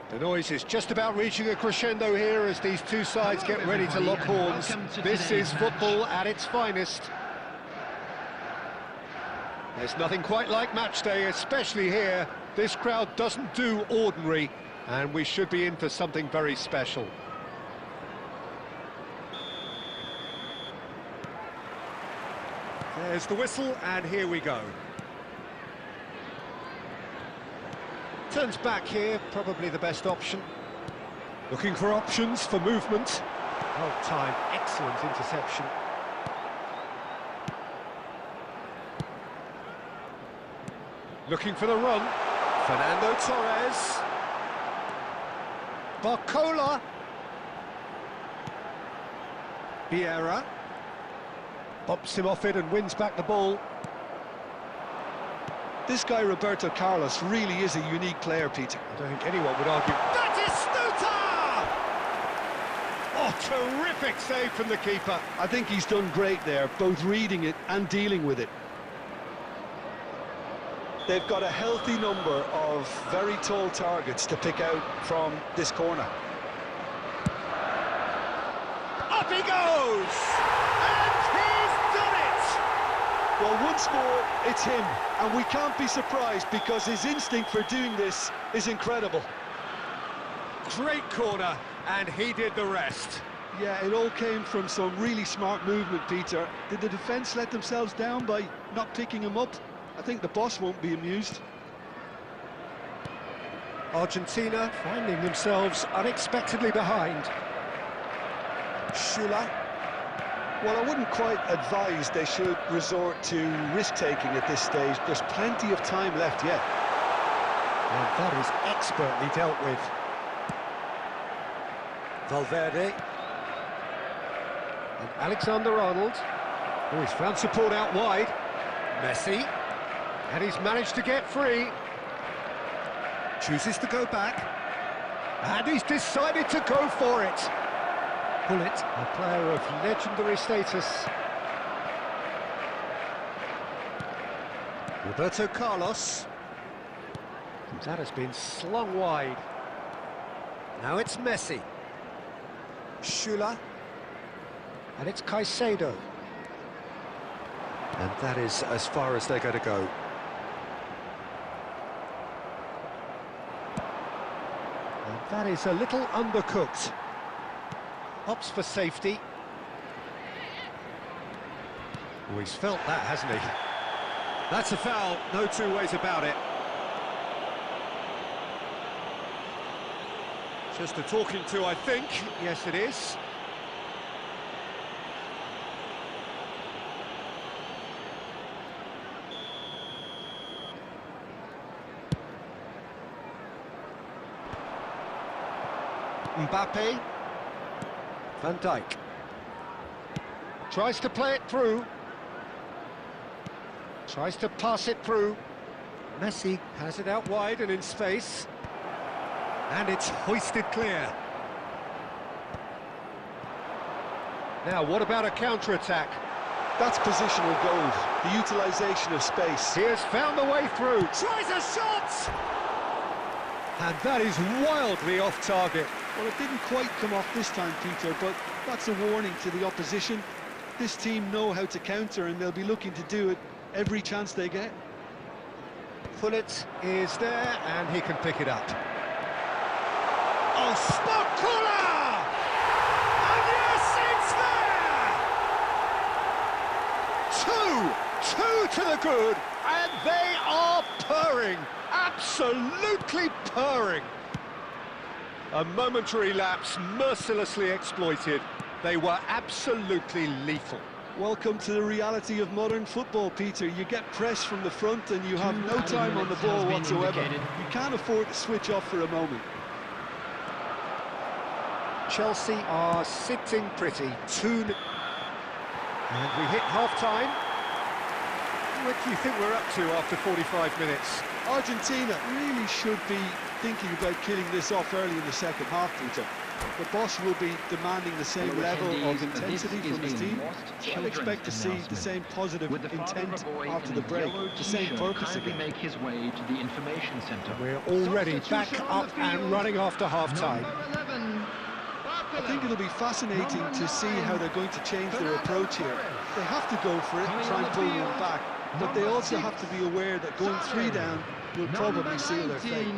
The noise is just about reaching a crescendo here as these two sides get ready to lock horns. This is football at its finest. There's nothing quite like match day, especially here. This crowd doesn't do ordinary, and we should be in for something very special. There's the whistle, and here we go. Turns back here, probably the best option. Looking for options for movement. Well timed, excellent interception. Looking for the run. Fernando Torres. Barcola. Vieira. Bumps him off it and wins back the ball. This guy, Roberto Carlos, really is a unique player, Peter. I don't think anyone would argue. That is Stuta! Oh, terrific save from the keeper. I think he's done great there, both reading it and dealing with it. They've got a healthy number of very tall targets to pick out from this corner. Up he goes! And he's done it! Well, once more, it's him, and we can't be surprised because his instinct for doing this is incredible. Great corner, and he did the rest. Yeah, it all came from some really smart movement, Peter. Did the defence let themselves down by not picking him up? I think the boss won't be amused. Argentina finding themselves unexpectedly behind. Schüller. Well, I wouldn't quite advise they should resort to risk-taking at this stage. There's plenty of time left yet. And that is expertly dealt with. Valverde. And Alexander-Arnold. Oh, he's found support out wide. Messi. And he's managed to get free. Chooses to go back. And he's decided to go for it. Bullet, a player of legendary status. Roberto Carlos. And that has been slung wide. Now it's Messi. Schüller. And it's Caicedo. And that is as far as they're going to go. And that is a little undercooked. Opts for safety. Oh, he's felt that, hasn't he? That's a foul, no two ways about it. Just a talking to, I think. Yes, it is. Mbappe. Van Dijk. Tries to play it through. Tries to pass it through. Messi has it out wide and in space. And it's hoisted clear. Now, what about a counter-attack? That's positional gold, the utilisation of space. He has found the way through. Tries a shot! And that is wildly off target. Well, it didn't quite come off this time, Peter, but that's a warning to the opposition. This team know how to counter, and they'll be looking to do it every chance they get. Bullet is there, and he can pick it up. Oh, Barcola! And yes, it's there! Two to the good, and they are purring. Absolutely purring. A momentary lapse, mercilessly exploited. They were absolutely lethal. Welcome to the reality of modern football, Peter. You get press from the front and you have no time on the ball whatsoever. You can't afford to switch off for a moment. Chelsea are sitting pretty. 2-0. And we hit half-time. What do you think we're up to after 45 minutes? Argentina really should be thinking about killing this off early in the second half, Peter. The boss will be demanding the same level of intensity from his team. I'd expect to see the same positive intent after the break, the same purpose again. Make his way to the information center. We're already back up and running after half-time. I think it'll be fascinating to see how they're going to change their approach here. They have to go for it and try and pull one back, but they also have to be aware that going 3 down will probably seal their fate.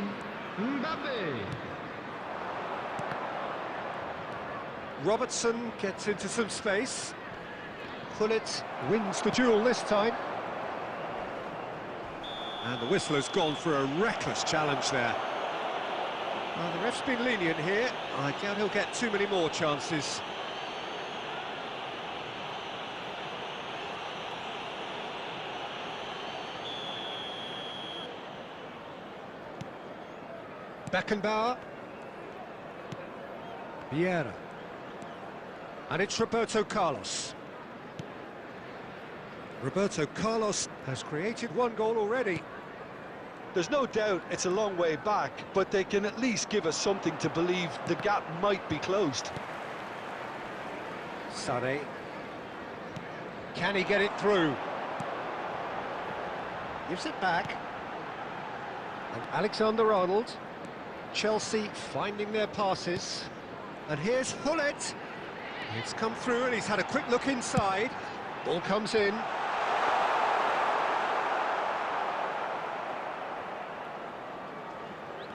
Robertson gets into some space. Gullit wins the duel this time. And the whistle has gone for a reckless challenge there. Well, the ref's been lenient here. I doubt he'll get too many more chances. Beckenbauer. Vieira. And it's Roberto Carlos. Roberto Carlos has created 1 goal already. There's no doubt it's a long way back, but they can at least give us something to believe the gap might be closed. Sane. Can he get it through? Gives it back. And Alexander-Arnold. Chelsea finding their passes. And here's Gullit. It's come through and he's had a quick look inside. Ball comes in.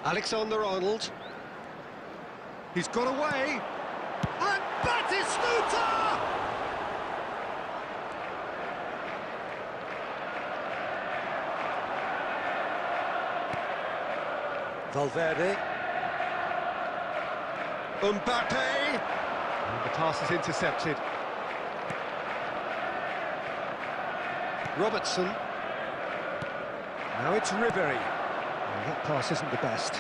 Alexander-Arnold. He's got away. And Batistuta! Valverde. Mbappe. And the pass is intercepted. Robertson. Now it's Ribery. And that pass isn't the best.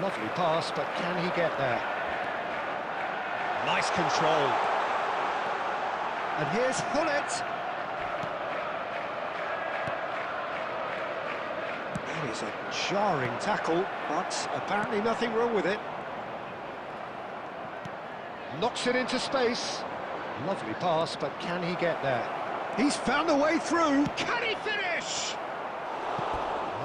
Lovely pass, but can he get there? Nice control. And here's Gullit. That is a jarring tackle, but apparently nothing wrong with it. Knocks it into space. Lovely pass, but can he get there? He's found a way through. Can he finish?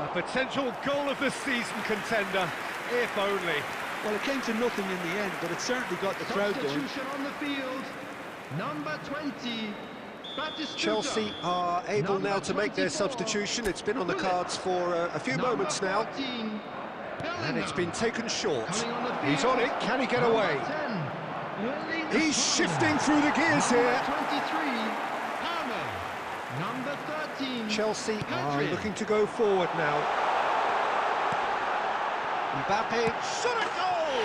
A potential goal of the season contender, if only. Well, it came to nothing in the end, but it certainly got the crowd going. Substitution on the field. Number 20. Batistuta. Chelsea are able now to make their substitution. It's been on the cards for a few moments now. And it's been taken short. He's on it. Can he get away? He's shifting through the gears here. Number 13. Chelsea are looking to go forward now. Mbappe, shot a goal!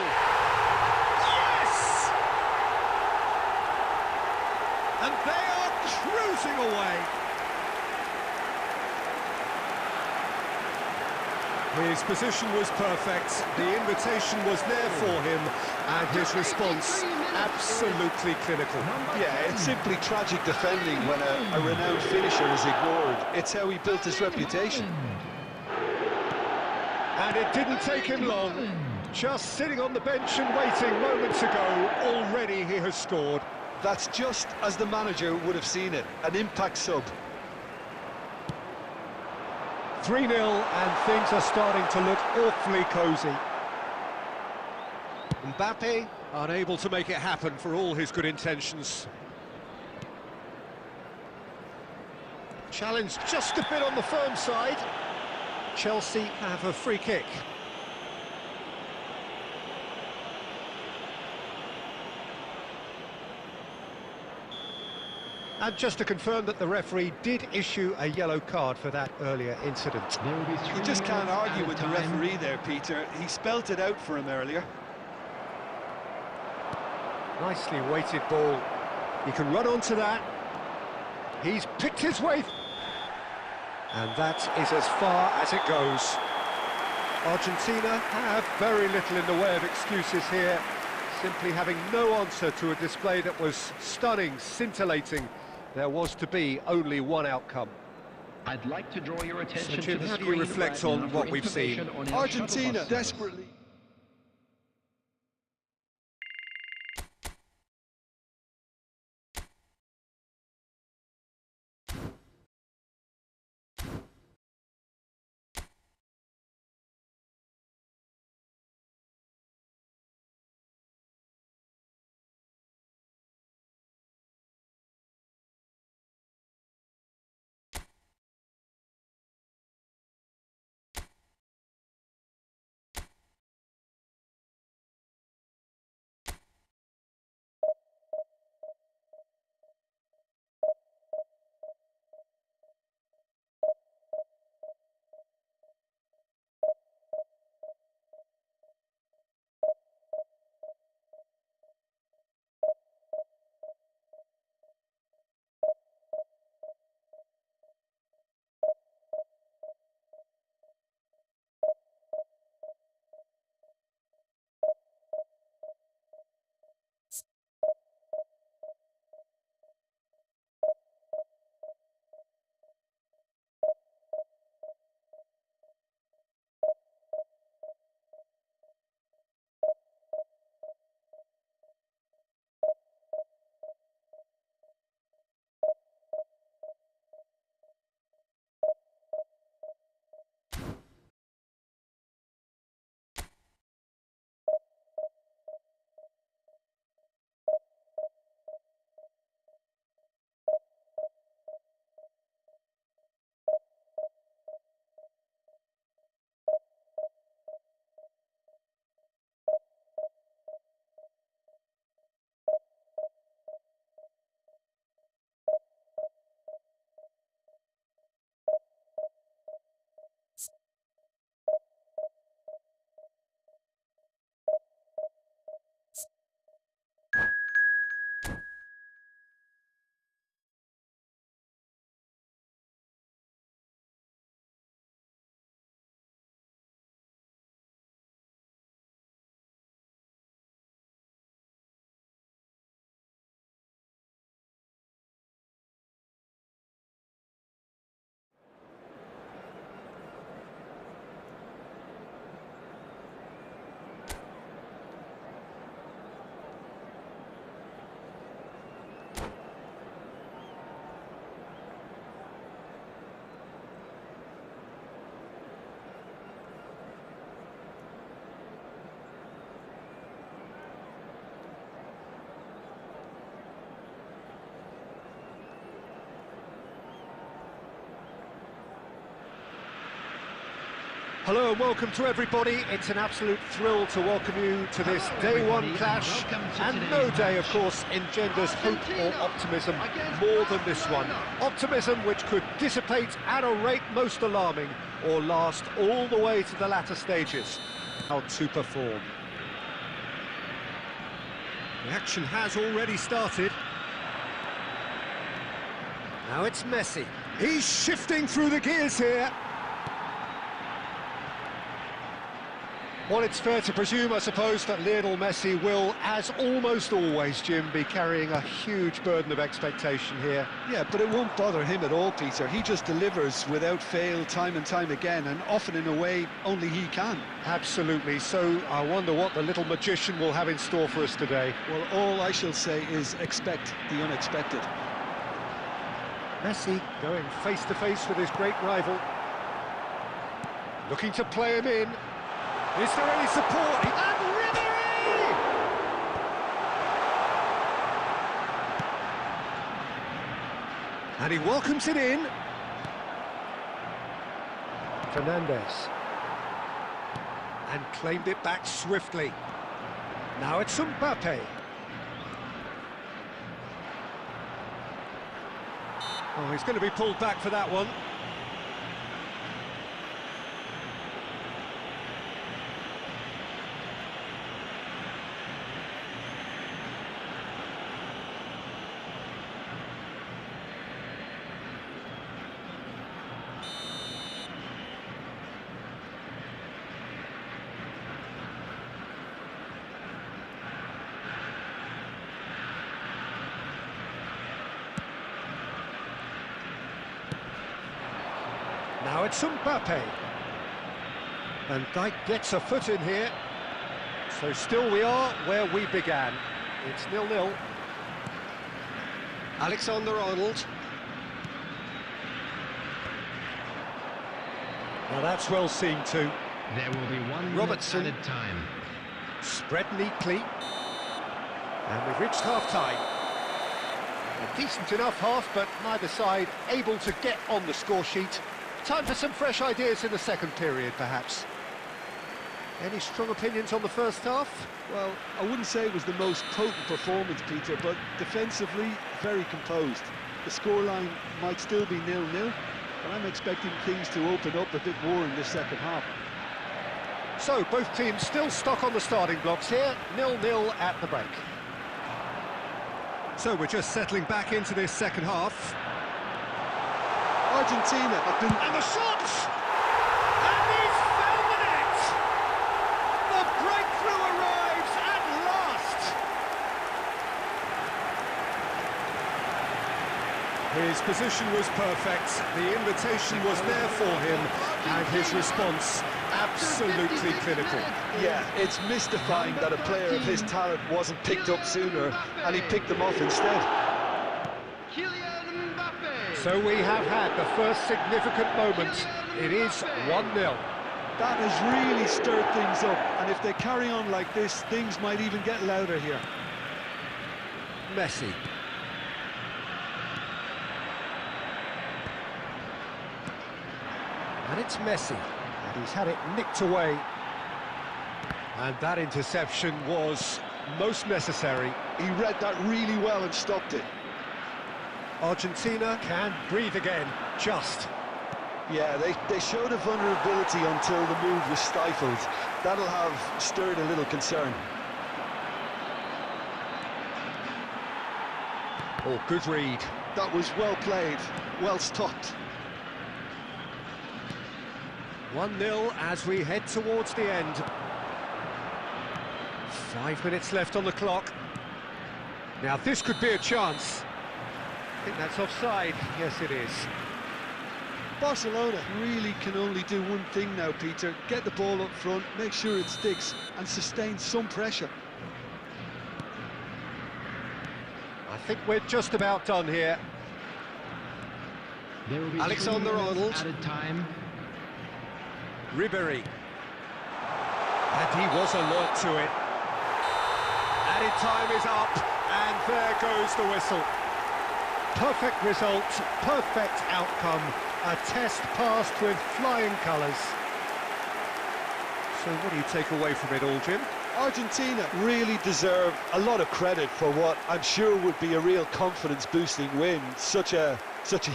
Yes! And they are cruising away. His position was perfect, the invitation was there for him, and his response absolutely clinical. Yeah, it's simply tragic defending when a renowned finisher is ignored. It's how he built his reputation. And it didn't take him long. Just sitting on the bench and waiting moments ago, already he has scored. That's just as the manager would have seen it, an impact sub. 3-0 and things are starting to look awfully cosy. Mbappe unable to make it happen for all his good intentions. Challenge just a bit on the firm side. Chelsea have a free kick. And just to confirm that the referee did issue a yellow card for that earlier incident. You just can't argue with the referee there, Peter. He spelt it out for him earlier. Nicely weighted ball. He can run onto that. He's picked his way. And that is as far as it goes. Argentina have very little in the way of excuses here. Simply having no answer to a display that was stunning, scintillating. There was to be only one outcome. I'd like to draw your attention So, Jim, to the how do screen you reflect right on now what for we've seen? information on our Argentina shuttle buses. desperately Hello and welcome to everybody. It's an absolute thrill to welcome you to this day one clash, and no day, of course, engenders hope or optimism more than this one. Optimism which could dissipate at a rate most alarming or last all the way to the latter stages. How to perform. The action has already started. Now it's Messi. He's shifting through the gears here. Well, it's fair to presume, I suppose, that Lionel Messi will, as almost always, Jim, be carrying a huge burden of expectation here. Yeah, but it won't bother him at all, Peter. He just delivers without fail time and time again, and often in a way only he can. Absolutely. So I wonder what the little magician will have in store for us today. Well, all I shall say is expect the unexpected. Messi going face-to-face with his great rival. Looking to play him in. Is there any support? And Ribery! And he welcomes it in. Fernandez. And claimed it back swiftly. Now it's Mbappe. Oh, he's going to be pulled back for that one. Now it's Mbappe. And Dijk gets a foot in here. So still we are where we began. It's 0-0. Alexander-Arnold. Now that's well seen too. There will be 1 Robertson. minute added time. Spread neatly. And we've reached half-time. A decent enough half, but neither side able to get on the score sheet. Time for some fresh ideas in the second period, perhaps. Any strong opinions on the first half? Well, I wouldn't say it was the most potent performance, Peter, but defensively, very composed. The scoreline might still be 0-0, but I'm expecting things to open up a bit more in this second half. So, both teams still stuck on the starting blocks here, 0-0 at the break. So, we're just settling back into this second half. Argentina have been... And the shot! And he's found the net! The breakthrough arrives at last! His position was perfect, the invitation was there for him, and his response absolutely clinical. Yeah, it's mystifying that a player of his talent wasn't picked up sooner, and he picked them off instead. So we have had the first significant moment. It is 1-0. That has really stirred things up, and if they carry on like this, things might even get louder here. Messi. And it's Messi. And he's had it nicked away. And that interception was most necessary. He read that really well and stopped it. Argentina can breathe again, just. Yeah, they showed a vulnerability until the move was stifled. That'll have stirred a little concern. Oh, good read. That was well played, well stopped. 1-0 as we head towards the end. 5 minutes left on the clock. Now this could be a chance. I think that's offside. Yes, it is. Barcelona really can only do one thing now, Peter. Get the ball up front, make sure it sticks, and sustain some pressure. I think we're just about done here. There will be Alexander-Arnold. added time. Ribery. And he was alert to it. Added time is up, and there goes the whistle. Perfect result, perfect outcome, a test passed with flying colours. So what do you take away from it all, Jim? Argentina really deserve a lot of credit for what I'm sure would be a real confidence-boosting win. Such a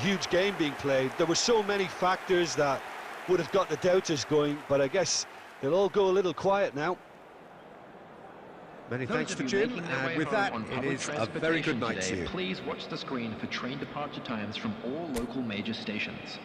huge game being played. There were so many factors that would have got the doubters going, but I guess they'll all go a little quiet now. Many thanks to Jim, and with that, it is a very good night to you. Please watch the screen for train departure times from all local major stations.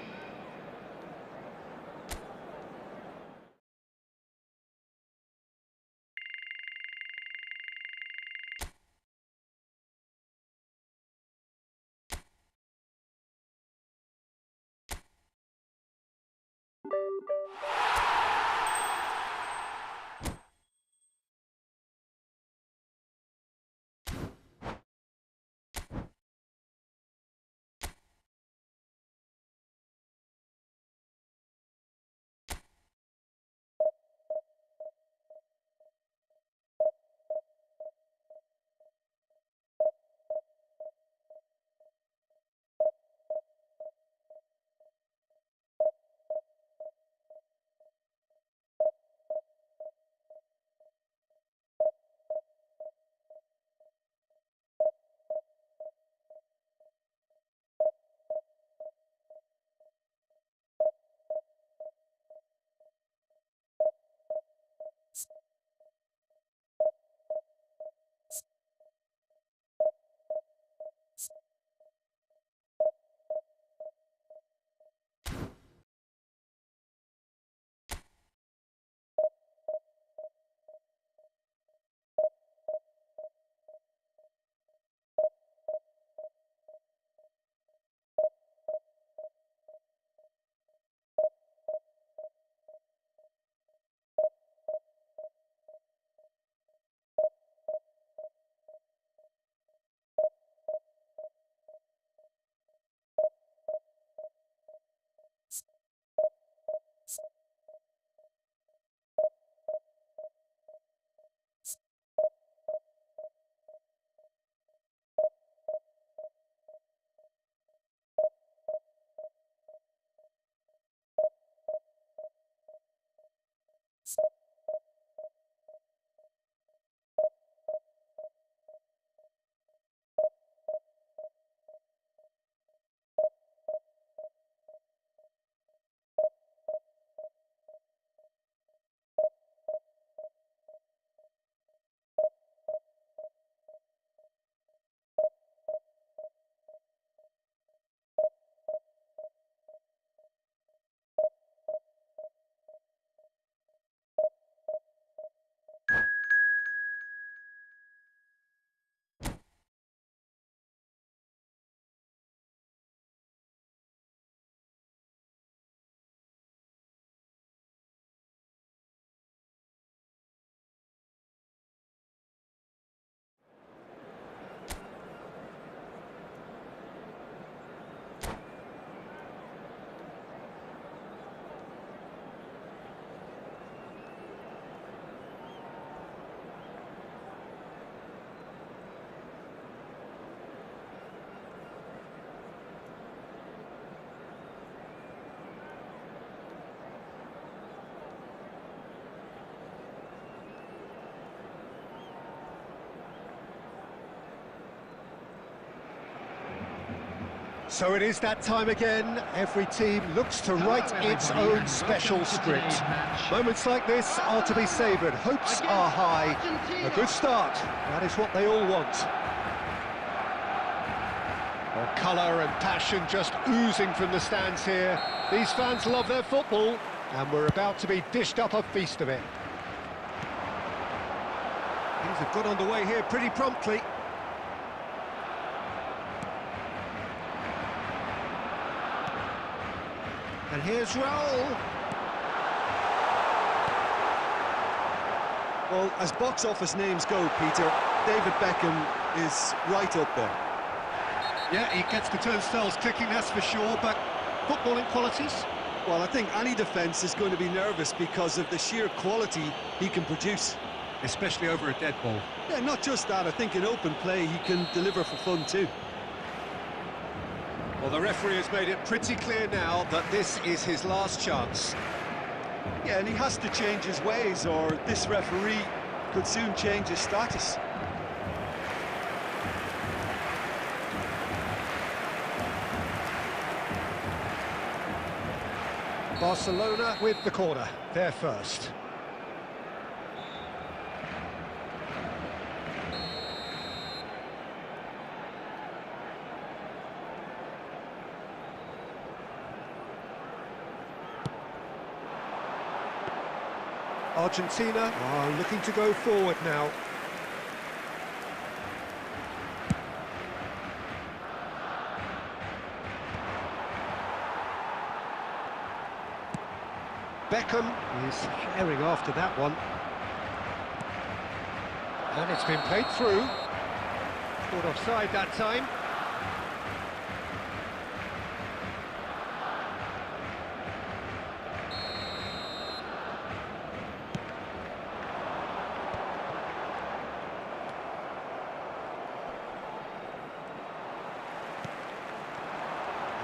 So it is that time again. Every team looks to write its own special script. Moments like this are to be savoured. Hopes are high. A good start. That is what they all want. Well, colour and passion just oozing from the stands here. These fans love their football, and we're about to be dished up a feast of it. Things have got underway here pretty promptly. And here's Raul. Well, as box office names go, Peter, David Beckham is right up there. Yeah, he gets the turnstiles clicking, that's for sure, but footballing qualities? Well, I think any defence is going to be nervous because of the sheer quality he can produce. Especially over a dead ball. Yeah, not just that, I think in open play he can deliver for fun too. Well, the referee has made it pretty clear now that this is his last chance. Yeah, and he has to change his ways, or this referee could soon change his status. Barcelona with the corner, they're first. Argentina are looking to go forward now. Beckham is herring after that one. And it's been played through. Caught offside that time.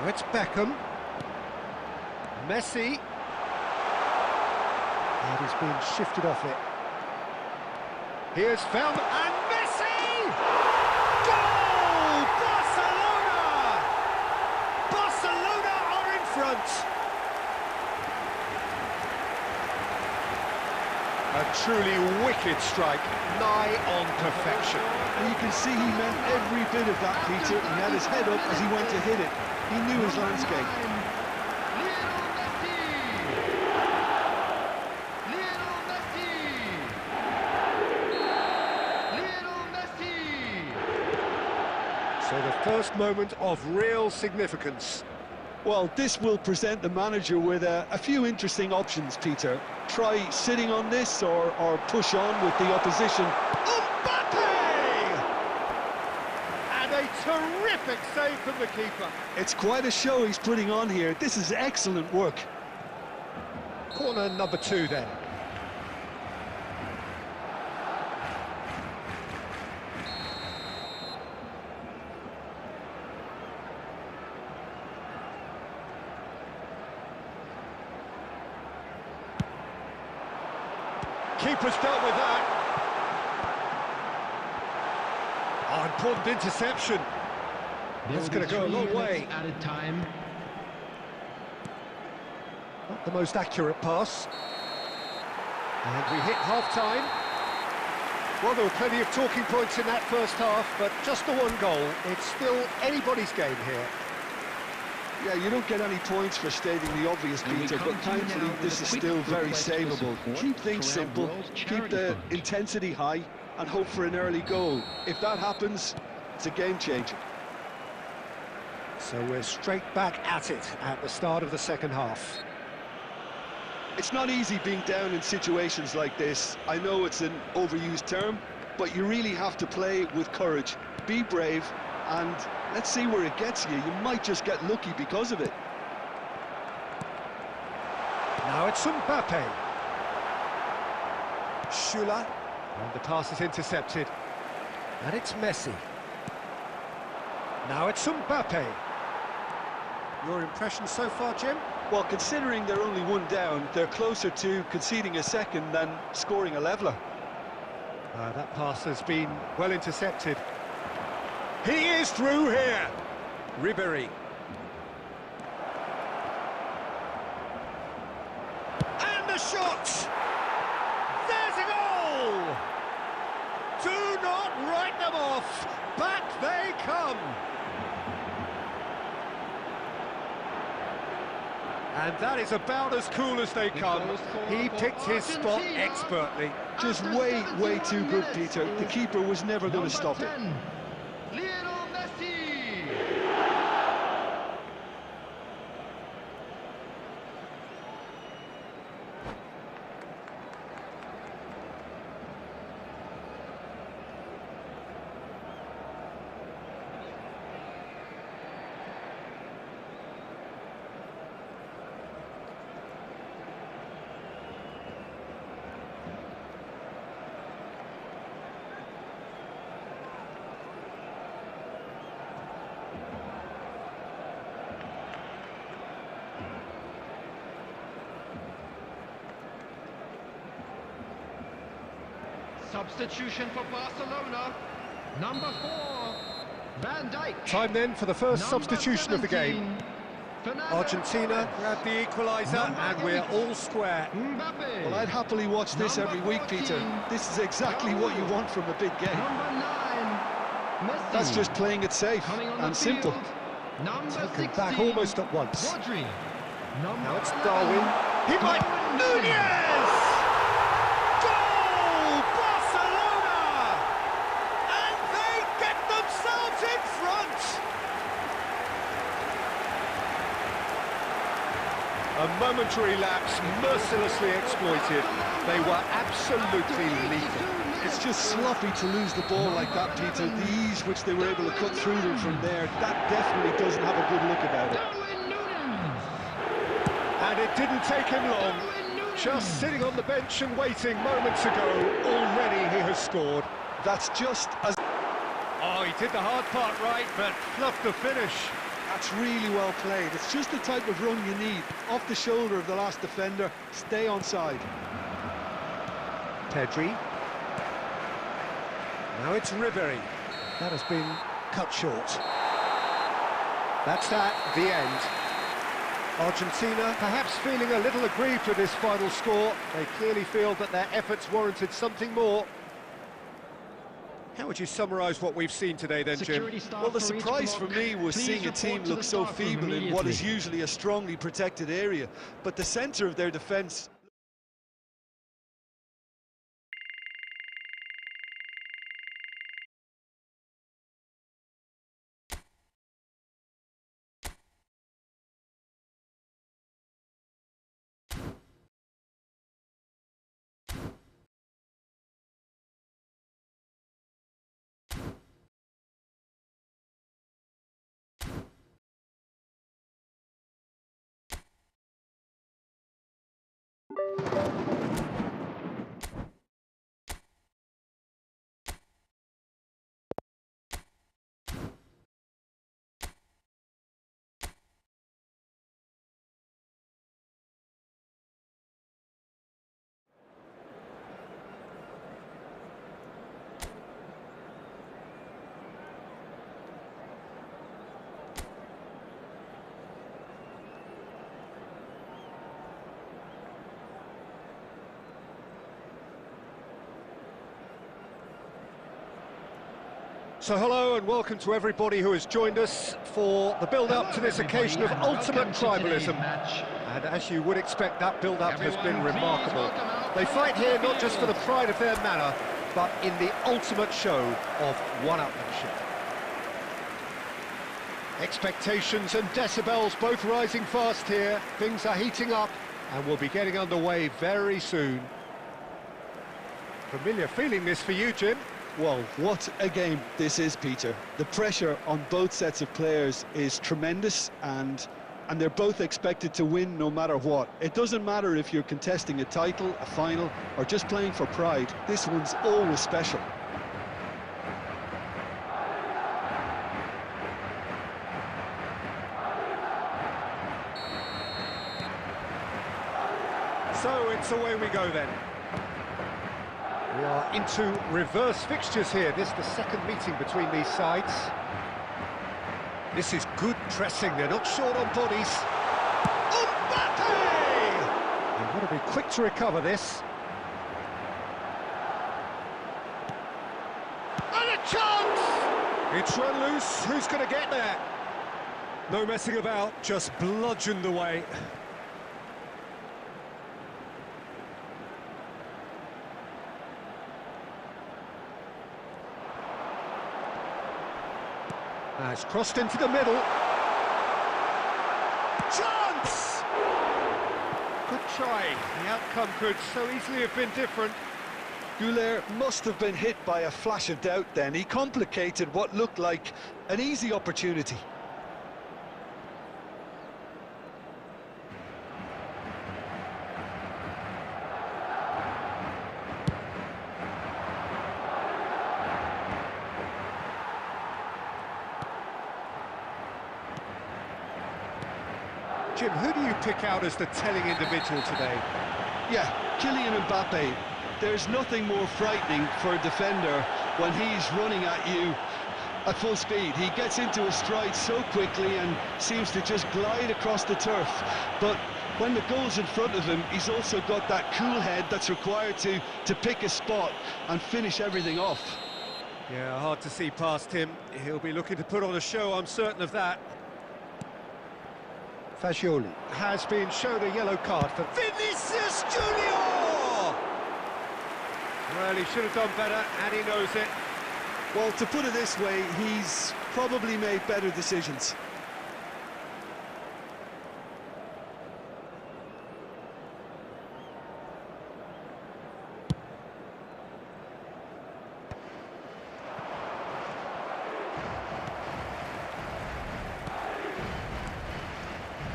Now it's Beckham. Messi. And he's been shifted off it. Here's found, and Messi! Goal! Barcelona! Barcelona are in front. A truly wicked strike, nigh on perfection. And you can see he meant every bit of that, Peter. He had his head up as he went to hit it. He knew his landscape. So the first moment of real significance. Well, this will present the manager with a few interesting options, Peter. Try sitting on this or push on with the opposition. Mbappe! And a terrific save from the keeper. It's quite a show he's putting on here. This is excellent work. Corner number 2 then. Keeper's dealt with that. Oh, important interception. That's going to go a long way. Added time. Not the most accurate pass. And we hit half-time. Well, there were plenty of talking points in that first half, but just the one goal. It's still anybody's game here. Yeah, you don't get any points for stating the obvious, Peter, but thankfully this is still very savable. Keep things simple, keep the intensity high, and hope for an early goal. If that happens, it's a game changer. So we're straight back at it at the start of the second half. It's not easy being down in situations like this. I know it's an overused term, but you really have to play with courage. Be brave, and let's see where it gets you. You might just get lucky because of it. Now it's Mbappe. Schüller. And the pass is intercepted. And it's Messi. Now it's Mbappe. Your impression so far, Jim? Well, considering they're only one down, they're closer to conceding a second than scoring a leveller. That pass has been well intercepted. He is through here. Ribéry. And the shot! There's a goal! Do not write them off. Back they come. And that is about as cool as they come. He picked his spot expertly. Just way, way too good, Peter. The keeper was never going to stop it. Substitution for Barcelona. Number 4, Van Dijk. Time then for the first Number substitution of the game. 17, Argentina grab the equaliser and we're all square. Mbappe. Well, I'd happily watch this Number every week, Peter. 14. This is exactly what you want from a big game. Number 9, Messi. That's just playing it safe Coming on and the simple. field. Number Taken 16, back almost at once. Rodri. Now it's Darwin. He might... Nunez! Goal! Barcelona! And they get themselves in front! A momentary lapse mercilessly exploited. They were absolutely lethal. It's just sloppy to lose the ball like that, Peter. The ease which they were able to cut through them from there, that definitely doesn't have a good look about it. And it didn't take him long. Just sitting on the bench and waiting moments ago, already he has scored. That's just as... Oh, he did the hard part right, but fluffed the finish. That's really well played. It's just the type of run you need. Off the shoulder of the last defender, stay onside. Pedri. Now it's Ribery. That has been cut short. That's that, the end. Argentina perhaps feeling a little aggrieved with this final score. They clearly feel that their efforts warranted something more. How would you summarise what we've seen today then, Jim? Well, the surprise for me was seeing a team look so feeble in what is usually a strongly protected area. But the centre of their defence... So hello and welcome to everybody who has joined us for the build-up to this occasion of ultimate tribalism. And as you would expect, that build-up has been remarkable. They fight here not just for the pride of their manor, but in the ultimate show of one-upmanship. Expectations and decibels both rising fast here. Things are heating up and we'll be getting underway very soon. Familiar feeling this for you, Jim? Well, what a game this is, Peter. The pressure on both sets of players is tremendous, and they're both expected to win no matter what. It doesn't matter if you're contesting a title, a final, or just playing for pride. This one's always special. So it's away we go then. We are into reverse fixtures here. This is the second meeting between these sides. This is good pressing. They're not short on bodies. Mbappe! They've got to be quick to recover this. And a chance! It's run loose. Who's going to get there? No messing about. Just bludgeoned away. It's crossed into the middle. Chance! Good try. The outcome could so easily have been different. Goulet must have been hit by a flash of doubt then. He complicated what looked like an easy opportunity. Jim, who do you pick out as the telling individual today? Yeah, Kylian Mbappe. There's nothing more frightening for a defender when he's running at you at full speed. He gets into a stride so quickly and seems to just glide across the turf. But when the goal's in front of him, he's also got that cool head that's required to pick a spot and finish everything off. Yeah, hard to see past him. He'll be looking to put on a show, I'm certain of that. Fagioli has been shown a yellow card for Vinicius Junior! Well, he should have done better, and he knows it. Well, to put it this way, he's probably made better decisions.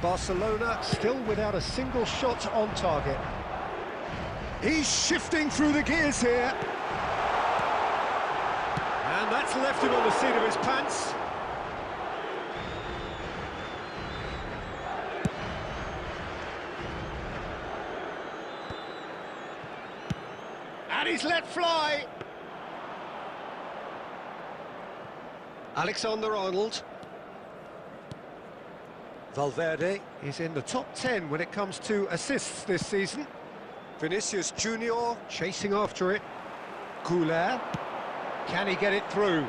Barcelona still without a single shot on target. He's shifting through the gears here. And that's left him on the seat of his pants. And he's let fly. Alexander-Arnold. Valverde is in the top 10 when it comes to assists this season. Vinicius Junior chasing after it. Goulart. Can he get it through?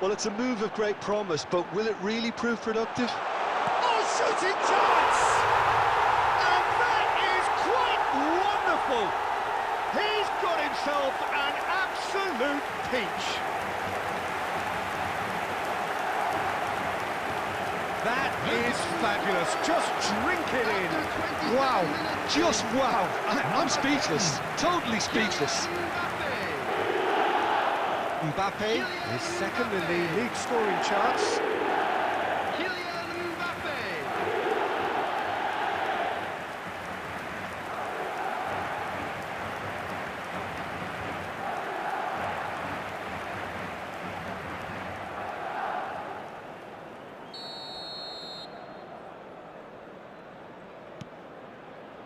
Well, it's a move of great promise, but will it really prove productive? Oh, shooting chance! And that is quite wonderful! He's got himself an absolute peach. That is fabulous. Just drink it in. Wow, just wow. I'm speechless, totally speechless. Mbappe is second in the league scoring charts.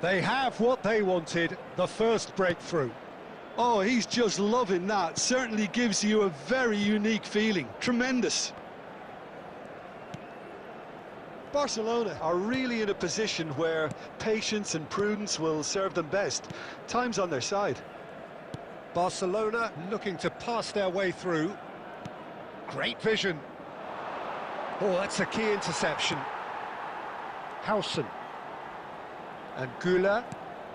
They have what they wanted, the first breakthrough. Oh, he's just loving that. Certainly gives you a very unique feeling. Tremendous. Barcelona are really in a position where patience and prudence will serve them best. Time's on their side. Barcelona looking to pass their way through. Great vision. Oh, that's a key interception. Howson. And Goulart.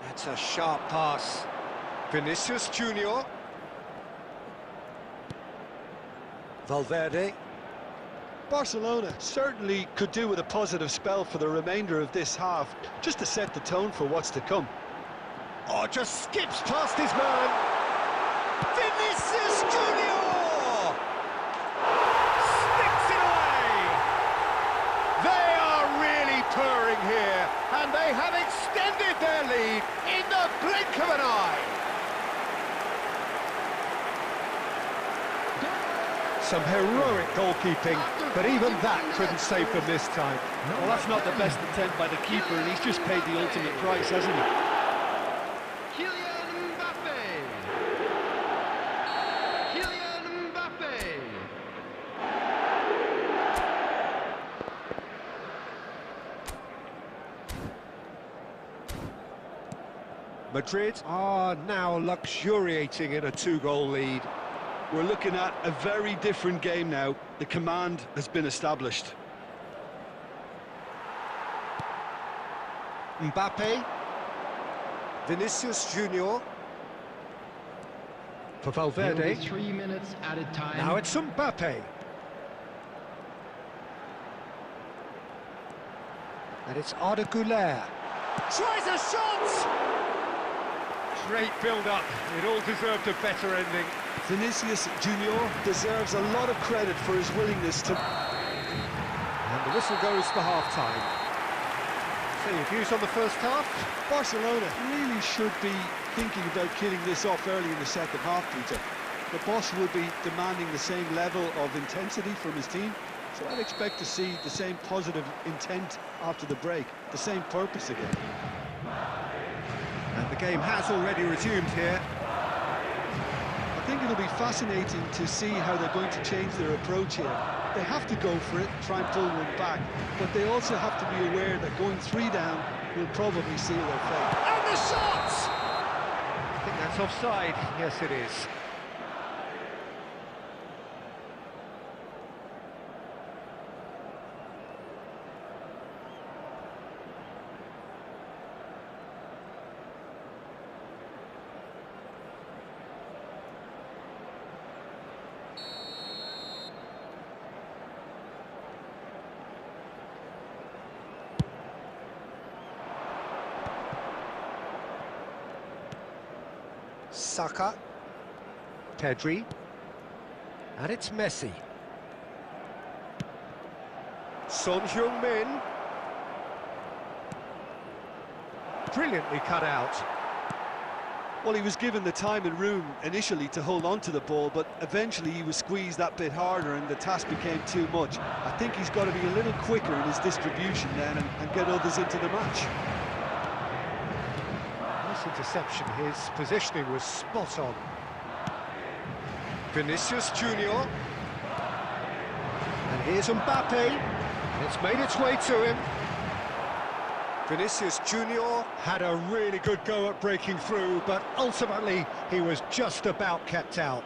That's a sharp pass. Vinicius Junior. Valverde. Barcelona certainly could do with a positive spell for the remainder of this half, just to set the tone for what's to come. Oh, just skips past his man. Vinicius Junior! Sticks it away! They are really purring here, and they have extended their lead in the blink of an eye. Some heroic goalkeeping, but even that couldn't save them this time. Well, that's not the best attempt by the keeper, and he's just paid the ultimate price, hasn't he? Kylian Mbappe. Kylian Mbappe. Madrid are now luxuriating in a two-goal lead. We're looking at a very different game now. The command has been established. Mbappe. Vinicius Junior. For Valverde. 3 minutes added time. Now it's Mbappe. And it's Arda Goulart. Tries a shot! Great build-up. It all deserved a better ending. Vinicius Junior deserves a lot of credit for his willingness to... And the whistle goes for half-time. So your views on the first half? Barcelona really should be thinking about killing this off early in the second half, Peter. The boss will be demanding the same level of intensity from his team, so I'd expect to see the same positive intent after the break, the same purpose again. And the game has already resumed here. it'll be fascinating to see how they're going to change their approach here. They have to go for it, try and pull one back, but they also have to be aware that going 3 down will probably seal their fate. And the shot! I think that's offside. Yes, it is. Saka, Pedri, and it's Messi. Son Heung-min, brilliantly cut out. Well, he was given the time and room initially to hold on to the ball, but eventually he was squeezed that bit harder and the task became too much. I think he's got to be a little quicker in his distribution then and get others into the match. Interception, his positioning was spot on. Vinicius Junior, and here's Mbappe, and it's made its way to him. Vinicius Junior had a really good go at breaking through, but ultimately he was just about kept out.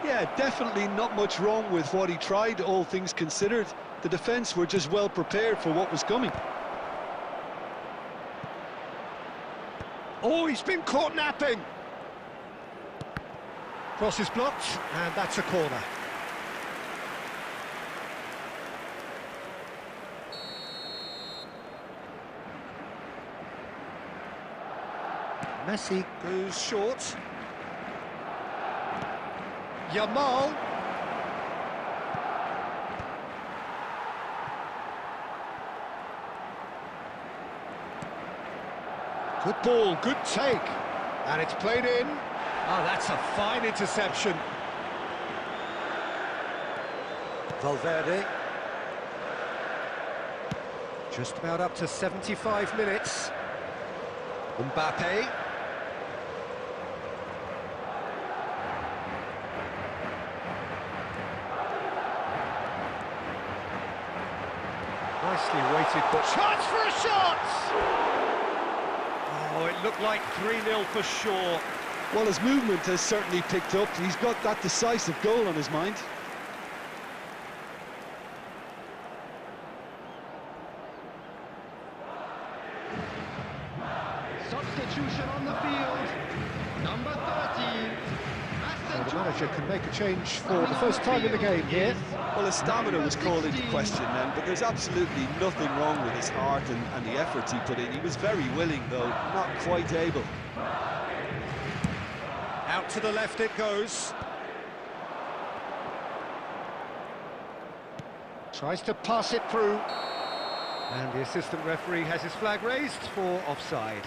Yeah, definitely not much wrong with what he tried, all things considered. The defence were just well prepared for what was coming. Oh, he's been caught napping. Cross is blocked, and that's a corner. Messi goes short. Yamal. Good ball, good take, and it's played in. Oh, that's a fine interception. Valverde. Just about up to 75 minutes. Mbappe. Nicely weighted, but chance for a shot! Oh, it looked like 3-0 for sure. Well, his movement has certainly picked up. He's got that decisive goal on his mind. Substitution on the field. Number 30. So the manager can make a change for the first time in the game here. Well, his stamina was called into question then, but there's absolutely nothing wrong with his heart and the efforts he put in. He was very willing, though, not quite able. Out to the left it goes. Tries to pass it through. And the assistant referee has his flag raised for offside.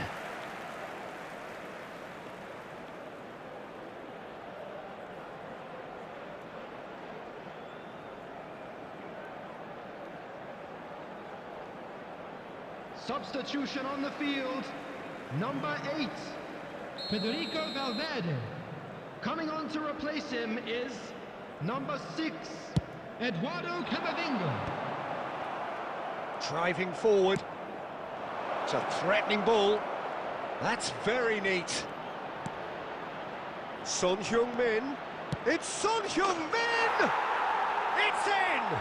Substitution on the field. Number 8, Federico Valverde. Coming on to replace him is number 6, Eduardo Camavinga. Driving forward. It's a threatening ball. That's very neat. Son Heung-min. It's Son Heung-min! It's in!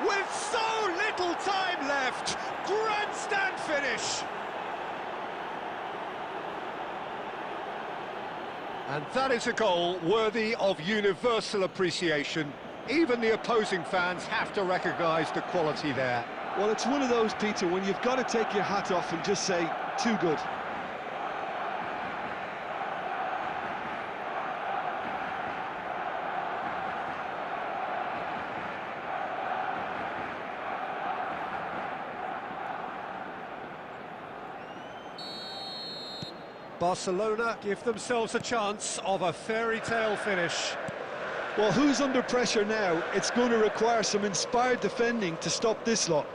With so little time left, grandstand finish! And that is a goal worthy of universal appreciation. Even the opposing fans have to recognise the quality there. Well, it's one of those, Peter, when you've got to take your hat off and just say, too good. Barcelona give themselves a chance of a fairy tale finish. Well, who's under pressure now? It's going to require some inspired defending to stop this lot.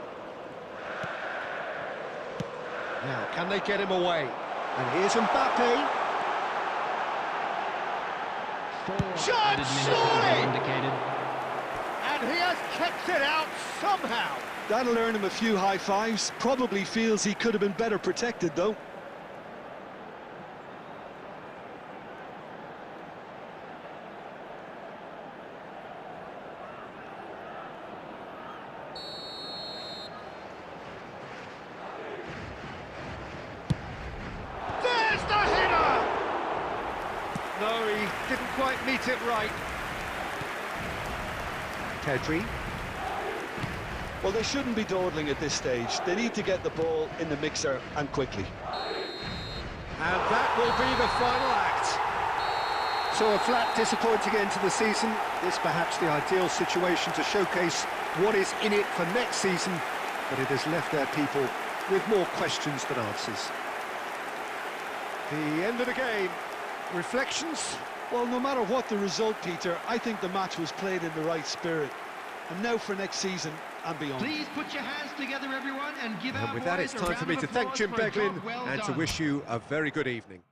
Now, can they get him away? And here's Mbappe. Shot, surely! Indicated. And he has kept it out somehow. That'll earn him a few high fives. Probably feels he could have been better protected, though. There's the header! No, he didn't quite meet it right. Pedri. Well, they shouldn't be dawdling at this stage. They need to get the ball in the mixer, and quickly. And that will be the final act. So a flat, disappointing end to the season. This perhaps the ideal situation to showcase what is in it for next season, but it has left their people with more questions than answers. The end of the game. Reflections? Well, no matter what the result, Peter, I think the match was played in the right spirit. And now for next season and beyond. Please put your hands together, everyone, and give our And with that, boys it's a time for round me of to thank applause Jim for a Beglin job well and to done. wish you a very good evening.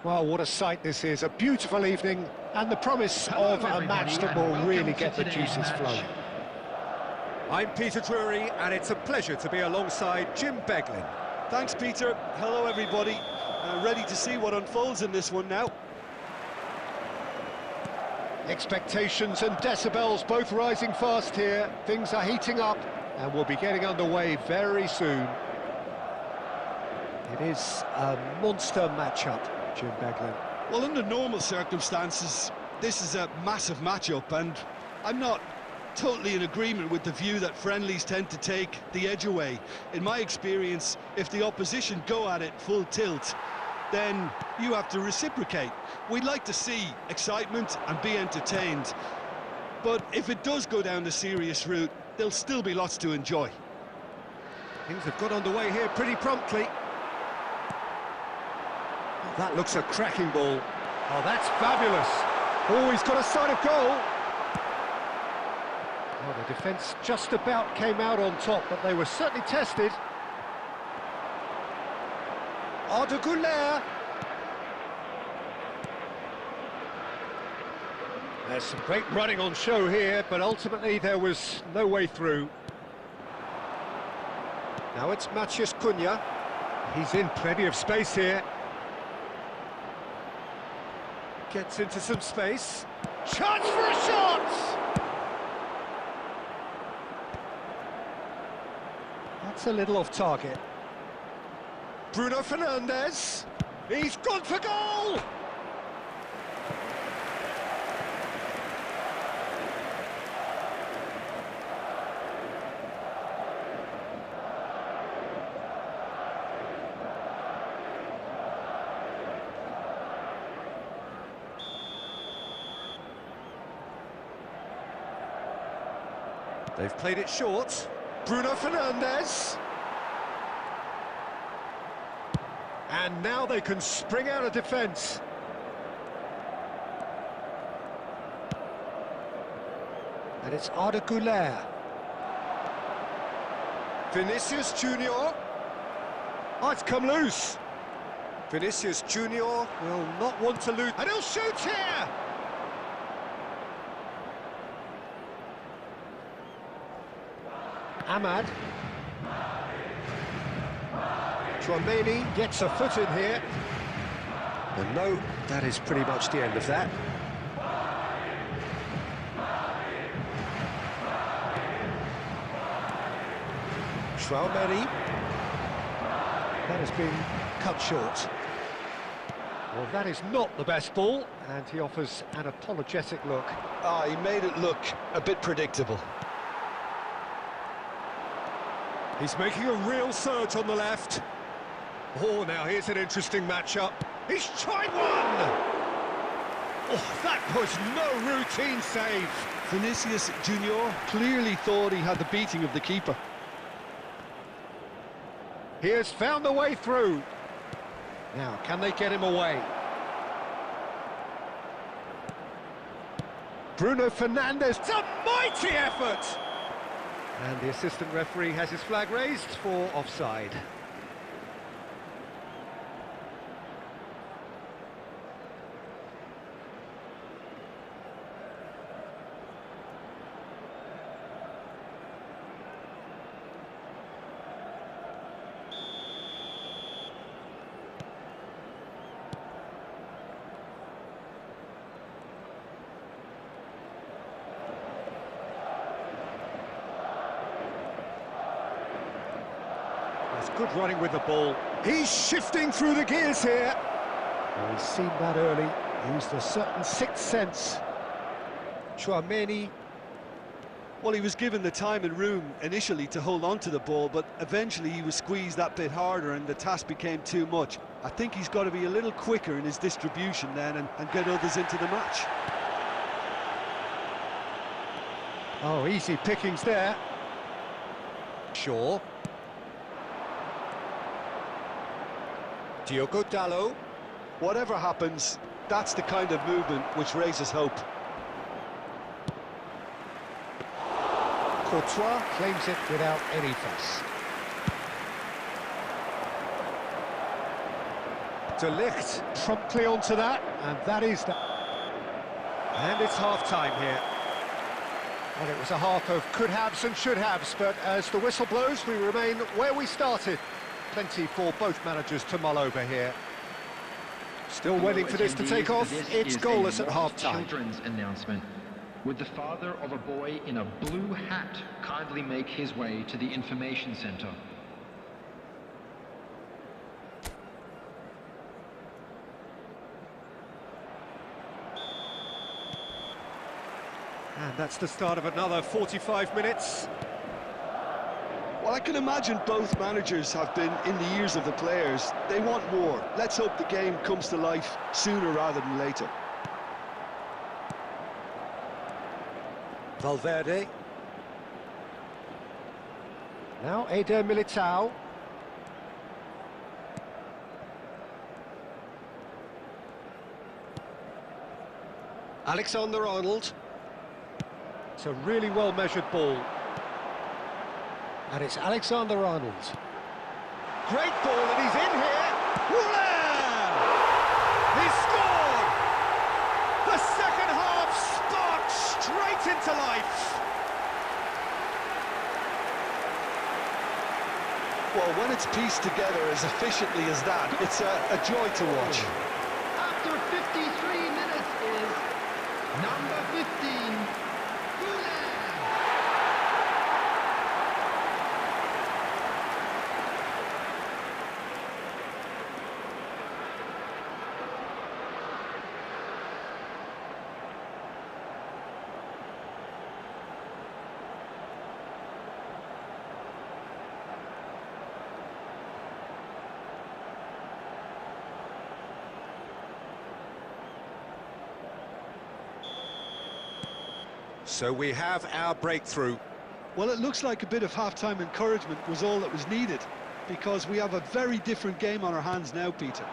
Well, what a sight this is. A beautiful evening and the promise of a match that will really get the juices flowing. I'm Peter Drury, and it's a pleasure to be alongside Jim Beglin. Thanks, Peter. Hello, everybody. Ready to see what unfolds in this one now. Expectations and decibels both rising fast here. Things are heating up and we'll be getting underway very soon. It is a monster matchup, Jim Beglin. Well, under normal circumstances, this is a massive matchup, and I'm not totally in agreement with the view that friendlies tend to take the edge away. In my experience, if the opposition go at it full tilt, then you have to reciprocate. We'd like to see excitement and be entertained, but if it does go down the serious route, there'll still be lots to enjoy. Things have got underway here pretty promptly. Oh, that looks a cracking ball. Oh, that's fabulous. Oh, he's got a sight of goal. Oh, the defence just about came out on top, but they were certainly tested. Argentina. There's some great running on show here, but ultimately there was no way through. Now it's Matheus Cunha. He's in plenty of space here. Gets into some space. Chance for a shot! That's a little off target. Bruno Fernandes. He's gone for goal! They've played it short. Bruno Fernandes. And now they can spring out of defence. And it's Arda Güler. Vinicius Junior. Oh, it's come loose. Vinicius Junior will not want to lose. And he'll shoot here! Ahmad. Tchouaméni gets a foot in here. And no, that is pretty much the end of that. Tchouaméni. That has been cut short. Well, that is not the best ball, and he offers an apologetic look. He made it look a bit predictable. He's making a real surge on the left. Oh, now here's an interesting matchup. He's tried one! Oh, that was no routine save. Vinicius Junior clearly thought he had the beating of the keeper. He has found the way through. Now, can they get him away? Bruno Fernandes, it's a mighty effort! And the assistant referee has his flag raised for offside. That's good running with the ball. He's shifting through the gears here. Well, he's seen that early. Used a certain sixth sense. Tchouaméni. Well, he was given the time and room initially to hold on to the ball, but eventually he was squeezed that bit harder and the task became too much. I think he's got to be a little quicker in his distribution then and get others into the match. Oh, easy pickings there. Shaw. Diogo Dalot. Whatever happens, that's the kind of movement which raises hope. Courtois claims it without any fuss. De Ligt promptly onto that, and that is that. And it's half-time here. Well, it was a half of could-haves and should-haves, but as the whistle blows, we remain where we started. Plenty for both managers to mull over here. Still waiting for this to take off. It's goalless at half-time. Children's announcement. Would the father of a boy in a blue hat kindly make his way to the information center? And that's the start of another 45 minutes. Well, I can imagine both managers have been in the ears of the players. They want more. Let's hope the game comes to life sooner rather than later. Valverde. Now Eder Militao. Alexander-Arnold. It's a really well-measured ball. And it's Alexander-Arnold. Great ball, and he's in here. Wooler! He scored! The second half sparked straight into life. Well, when it's pieced together as efficiently as that, it's a joy to watch. After 53 minutes is number 15, Güler. So we have our breakthrough. Well, it looks like a bit of half-time encouragement was all that was needed, because we have a very different game on our hands now, Peter.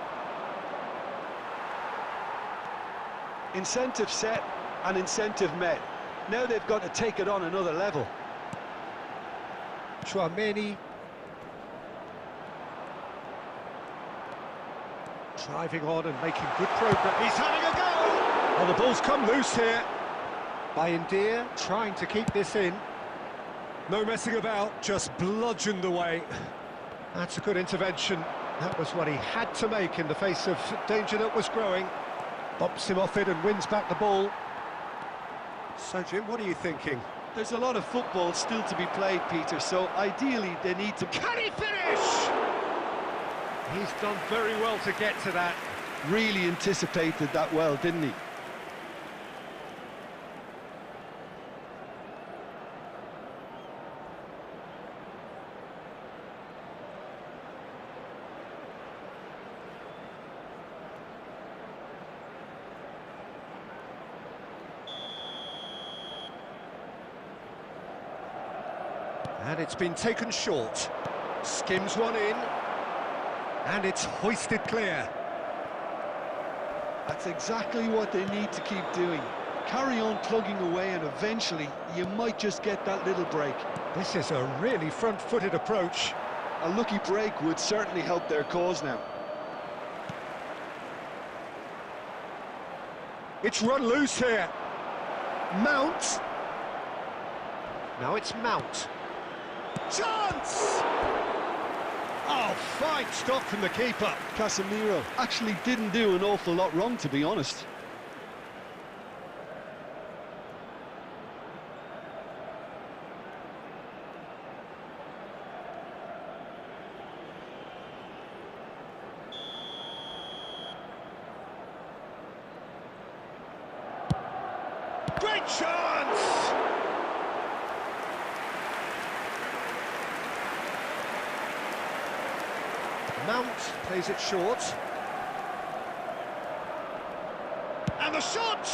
Incentive set and incentive met. Now they've got to take it on another level. Chouameni. Driving on and making good progress. He's having a go! Oh, the ball's come loose here. By India, trying to keep this in. No messing about, just bludgeoned away. That's a good intervention. That was what he had to make in the face of danger that was growing. Bops him off it and wins back the ball. So, Jim, what are you thinking? There's a lot of football still to be played, Peter, so ideally they need to... Can he finish? He's done very well to get to that. Really anticipated that well, didn't he? And it's been taken short. Skims one in. And it's hoisted clear. That's exactly what they need to keep doing. Carry on plugging away and eventually you might just get that little break. This is a really front-footed approach. A lucky break would certainly help their cause now. It's run loose here. Mount. Now it's Mount. Chance! Oh, fine stop from the keeper. Casemiro actually didn't do an awful lot wrong, to be honest. Great chance! Mount plays it short. And the shot!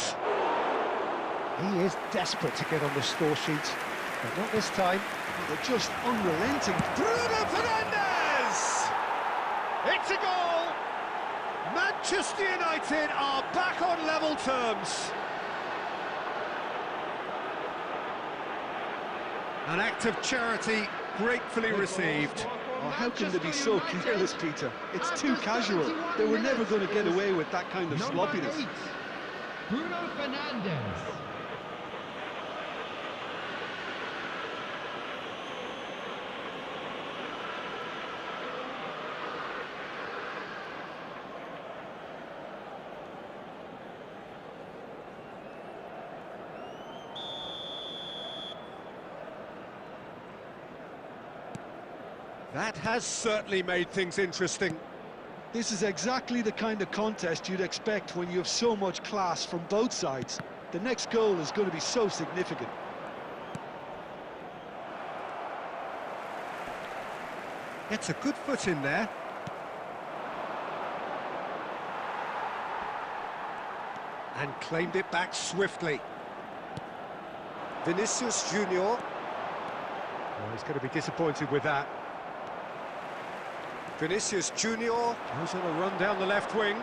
He is desperate to get on the score sheet, but not this time. They're just unrelenting. Bruno Fernandes! It's a goal! Manchester United are back on level terms. An act of charity gratefully received. Oh, how can they be so careless, Peter? It's too casual. They were never going to get away with that kind of sloppiness. 8, Bruno Fernandes. That has certainly made things interesting. This is exactly the kind of contest you'd expect when you have so much class from both sides. The next goal is going to be so significant. Gets a good foot in there. And claimed it back swiftly. Vinicius Junior. Oh, he's going to be disappointed with that. Vinicius Junior goes on a run down the left wing.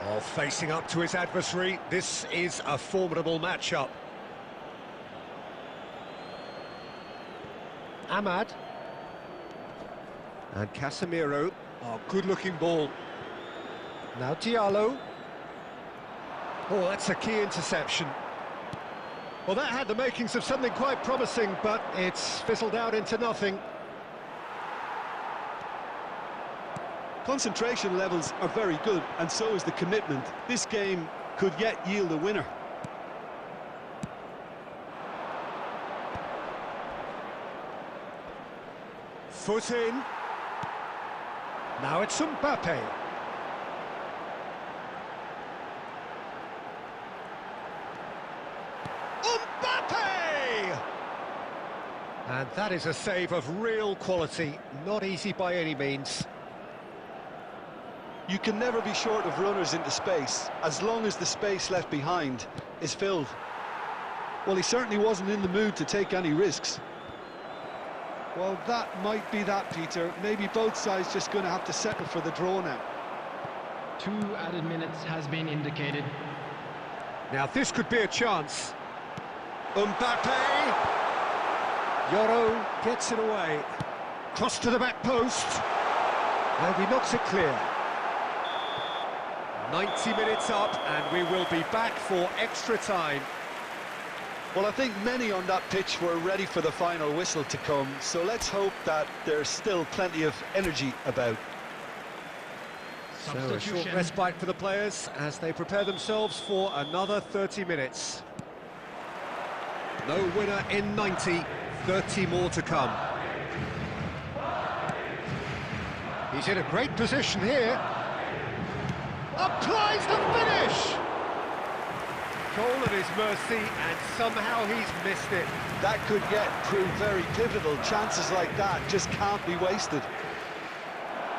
Oh, facing up to his adversary. This is a formidable matchup. Ahmad. And Casemiro. Oh, good-looking ball. Now Diallo. Oh, that's a key interception. Well, that had the makings of something quite promising, but it's fizzled out into nothing. Concentration levels are very good, and so is the commitment. This game could yet yield a winner. Foot in. Now it's Mbappe. Mbappe! And that is a save of real quality. Not easy by any means. You can never be short of runners into space, as long as the space left behind is filled. Well, he certainly wasn't in the mood to take any risks. Well, that might be that, Peter. Maybe both sides just going to have to settle for the draw now. 2 added minutes has been indicated. Now, this could be a chance. Mbappe! Yoro gets it away. Cross to the back post. And he knocks it clear. 90 minutes up, and we will be back for extra time. Well, I think many on that pitch were ready for the final whistle to come, so let's hope that there's still plenty of energy about. So a short respite for the players as they prepare themselves for another 30 minutes. No winner in 90, 30 more to come. He's in a great position here. Applies the finish! Goal at his mercy, and somehow he's missed it. That could yet prove very pivotal. Chances like that just can't be wasted.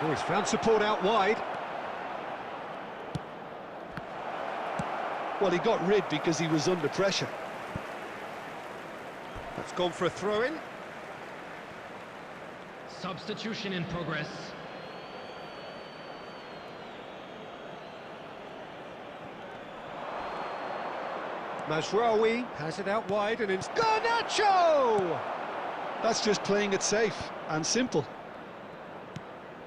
Oh, he's found support out wide. Well, he got rid because he was under pressure. That's gone for a throw-in. Substitution in progress. Mazraoui has it out wide and it's Garnacho! That's just playing it safe and simple.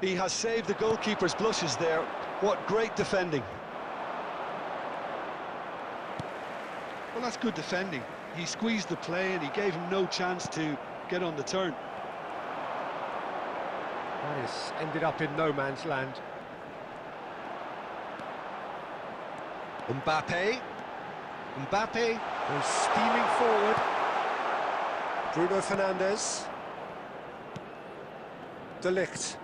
He has saved the goalkeeper's blushes there. What great defending. Well, that's good defending. He squeezed the play and he gave him no chance to get on the turn. That has ended up in no man's land. Mbappe goes steaming forward. Bruno Fernandes. De Ligt.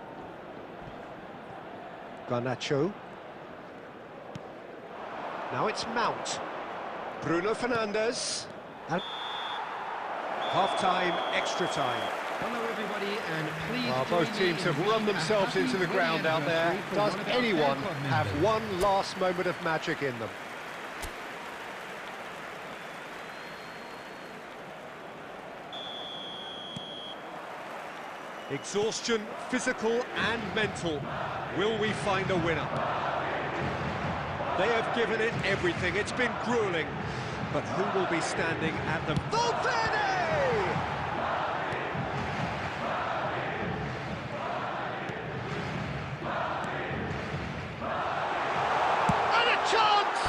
Garnacho. Now it's Mount. Bruno Fernandes. And half-time, extra time. Hello everybody, and please Both teams have run themselves into the ground out there. Does anyone have one last moment of magic in them? Exhaustion, physical and mental. Will we find a winner? They have given it everything. It's been grueling. But who will be standing at the... Valverde! And a chance!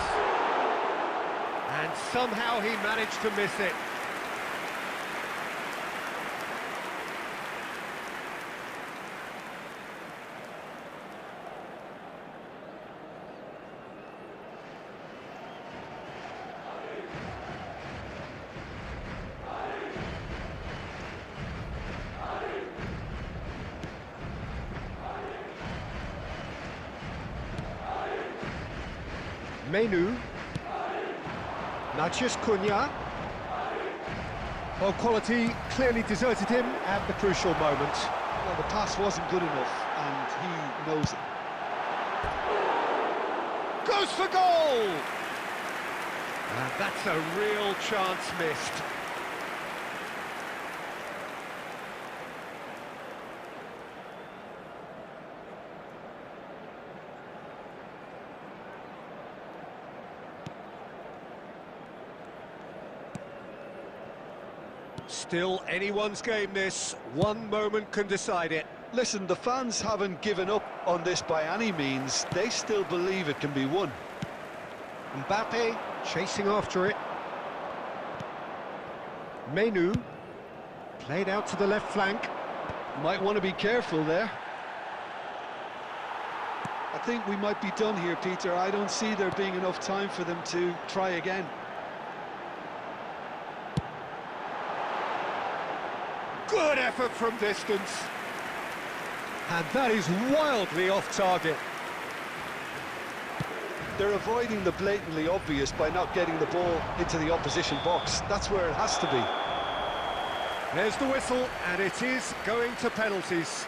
And somehow he managed to miss it. Menu, Natchez Cunha. Well, quality clearly deserted him at the crucial moment. Well, the pass wasn't good enough, and he knows it. Goes for goal! And that's a real chance missed. Still anyone's game this. One moment can decide it. Listen, the fans haven't given up on this by any means. They still believe it can be won. Mbappe chasing after it. Menu played out to the left flank. Might want to be careful there. I think we might be done here, Peter. I don't see there being enough time for them to try again. Good effort from distance. And that is wildly off target. They're avoiding the blatantly obvious by not getting the ball into the opposition box. That's where it has to be. There's the whistle, and it is going to penalties.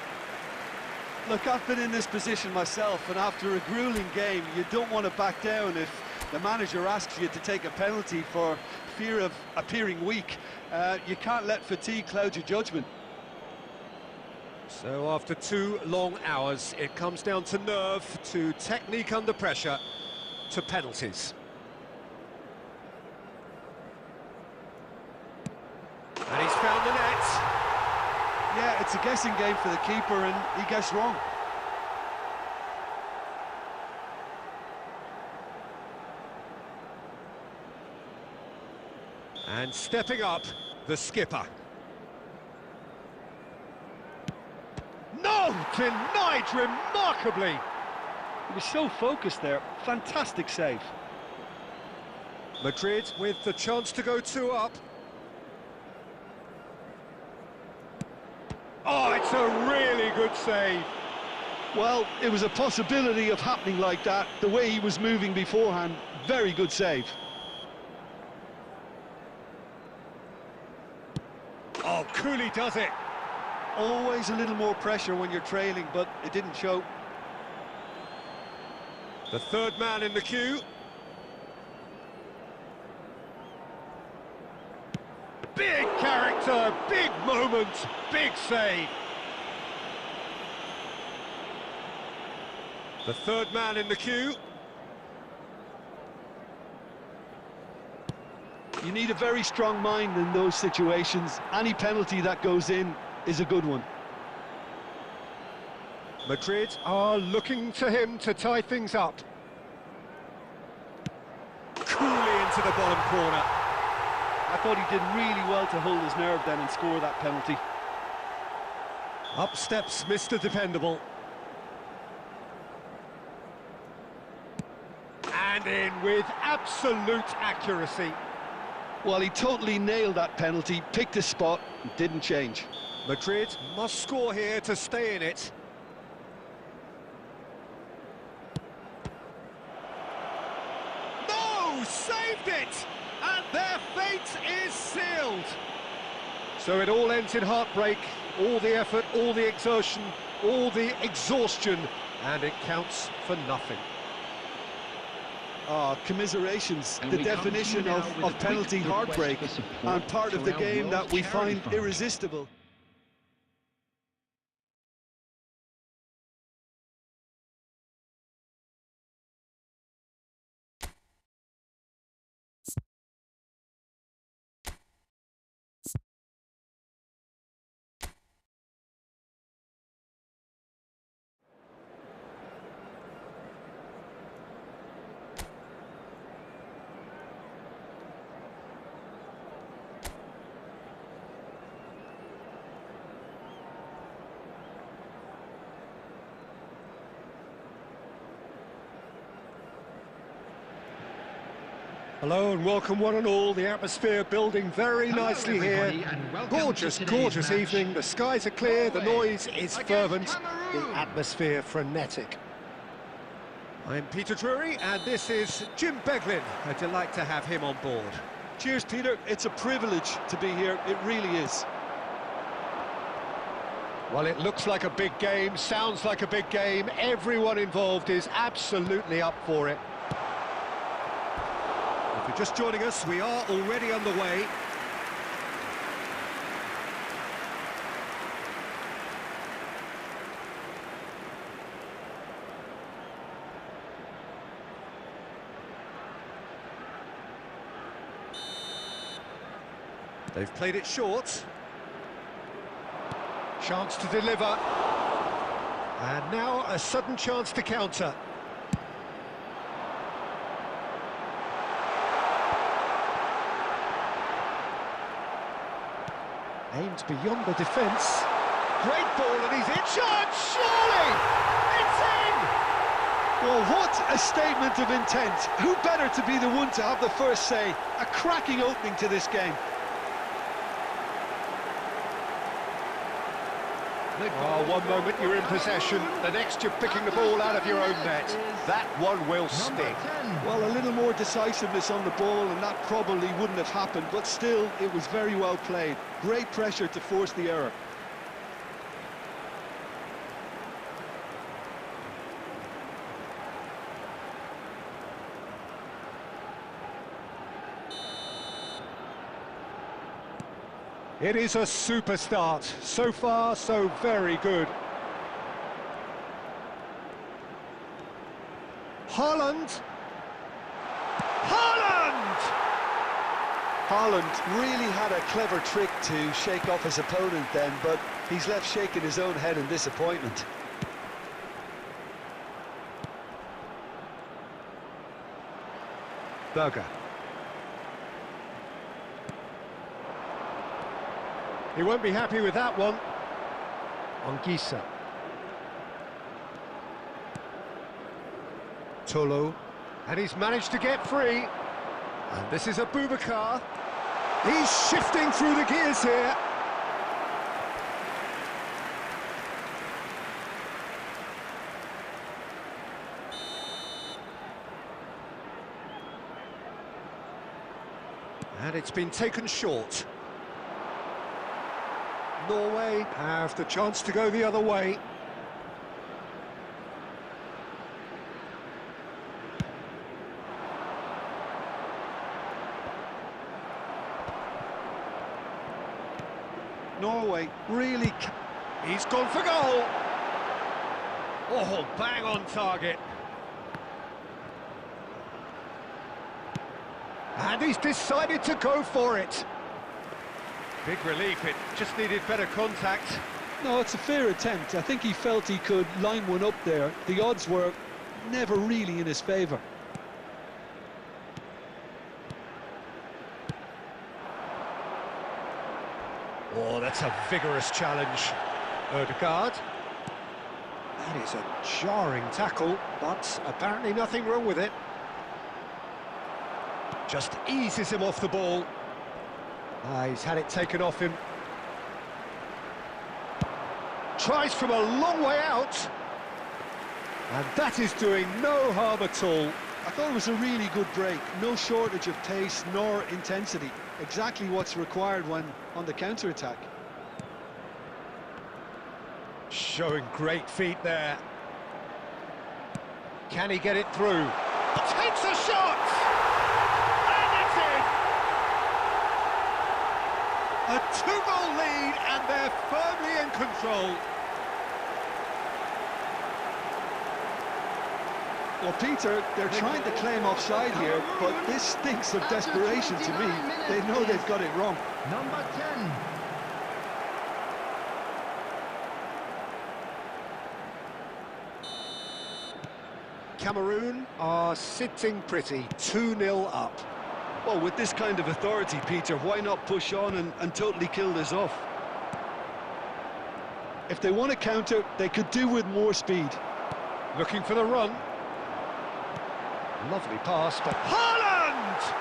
Look, I've been in this position myself, and after a grueling game, you don't want to back down if the manager asks you to take a penalty for fear of appearing weak. You can't let fatigue cloud your judgment. So after 2 long hours, it comes down to nerve, to technique under pressure, to penalties. found the net. Yeah, it's a guessing game for the keeper, and he guessed wrong. And stepping up, the skipper. No! Denied remarkably! He was so focused there. Fantastic save. Madrid with the chance to go 2 up. Oh, it's a really good save. Well, it was a possibility of happening like that. The way he was moving beforehand, very good save. Oh, coolly does it. Always a little more pressure when you're trailing, but it didn't show. The third man in the queue. Big character, big moment, big save. The third man in the queue. You need a very strong mind in those situations. Any penalty that goes in is a good one. Madrid are looking to him to tie things up. Coolly into the bottom corner. I thought he did really well to hold his nerve then and score that penalty. Up steps Mr. Dependable. And in with absolute accuracy. Well, he totally nailed that penalty, picked his spot, and didn't change. Madrid must score here to stay in it. No! Saved it! And their fate is sealed. So it all ends in heartbreak, all the effort, all the exertion, all the exhaustion, and it counts for nothing. Commiserations, And the we come definition to you now of with a quick penalty request heartbreak, for support and part of to the our game that World we Charity find Fund. irresistible. Hello and welcome one and all. The atmosphere building very nicely here. Everybody, and welcome Gorgeous, to today's gorgeous match. evening. The skies are clear, the Norway noise is against fervent, the Cameroon. atmosphere frenetic. I'm Peter Drury and this is Jim Beglin. A delight to have him on board. Cheers, Peter. It's a privilege to be here. It really is. Well, it looks like a big game, sounds like a big game. Everyone involved is absolutely up for it. If you're just joining us, we are already underway. They've played it short. Chance to deliver. And now a sudden chance to counter. Aimed beyond the defence. Great ball and he's in charge, surely! It's in! Well, what a statement of intent. Who better to be the one to have the first say? A cracking opening to this game. Oh, one moment you're in possession, the next you're picking the ball out of your own net. That one will sting. Well, a little more decisiveness on the ball, and that probably wouldn't have happened, but still, it was very well played. Great pressure to force the error. It is a super start. So far, so very good. Haaland! Haaland! Haaland really had a clever trick to shake off his opponent then, but he's left shaking his own head in disappointment. Berger. He won't be happy with that one. Anguissa. Tolo. And he's managed to get free. And this is Abubakar. He's shifting through the gears here. And it's been taken short. Norway have the chance to go the other way. Norway really... He's gone for goal. Oh, bang on target. And he's decided to go for it. Big relief, it just needed better contact. No, it's a fair attempt. I think he felt he could line one up there. The odds were never really in his favour. Oh, that's a vigorous challenge. Odegaard. That is a jarring tackle, but apparently nothing wrong with it. Just eases him off the ball. He's had it taken off him. Tries from a long way out. And that is doing no harm at all. I thought it was a really good break. No shortage of pace nor intensity. Exactly what's required when on the counter-attack. Showing great feet there. Can he get it through? Takes a shot! And it's in! A two-goal lead, and they're firmly in control. Well, Peter, they're trying to claim offside here, but this stinks of desperation to me. They know they've got it wrong. Number 10. Cameroon are sitting pretty, 2-0 up. Well, with this kind of authority, Peter, why not push on and totally kill this off? If they want to counter, they could do with more speed. Looking for the run. Lovely pass, but Haaland!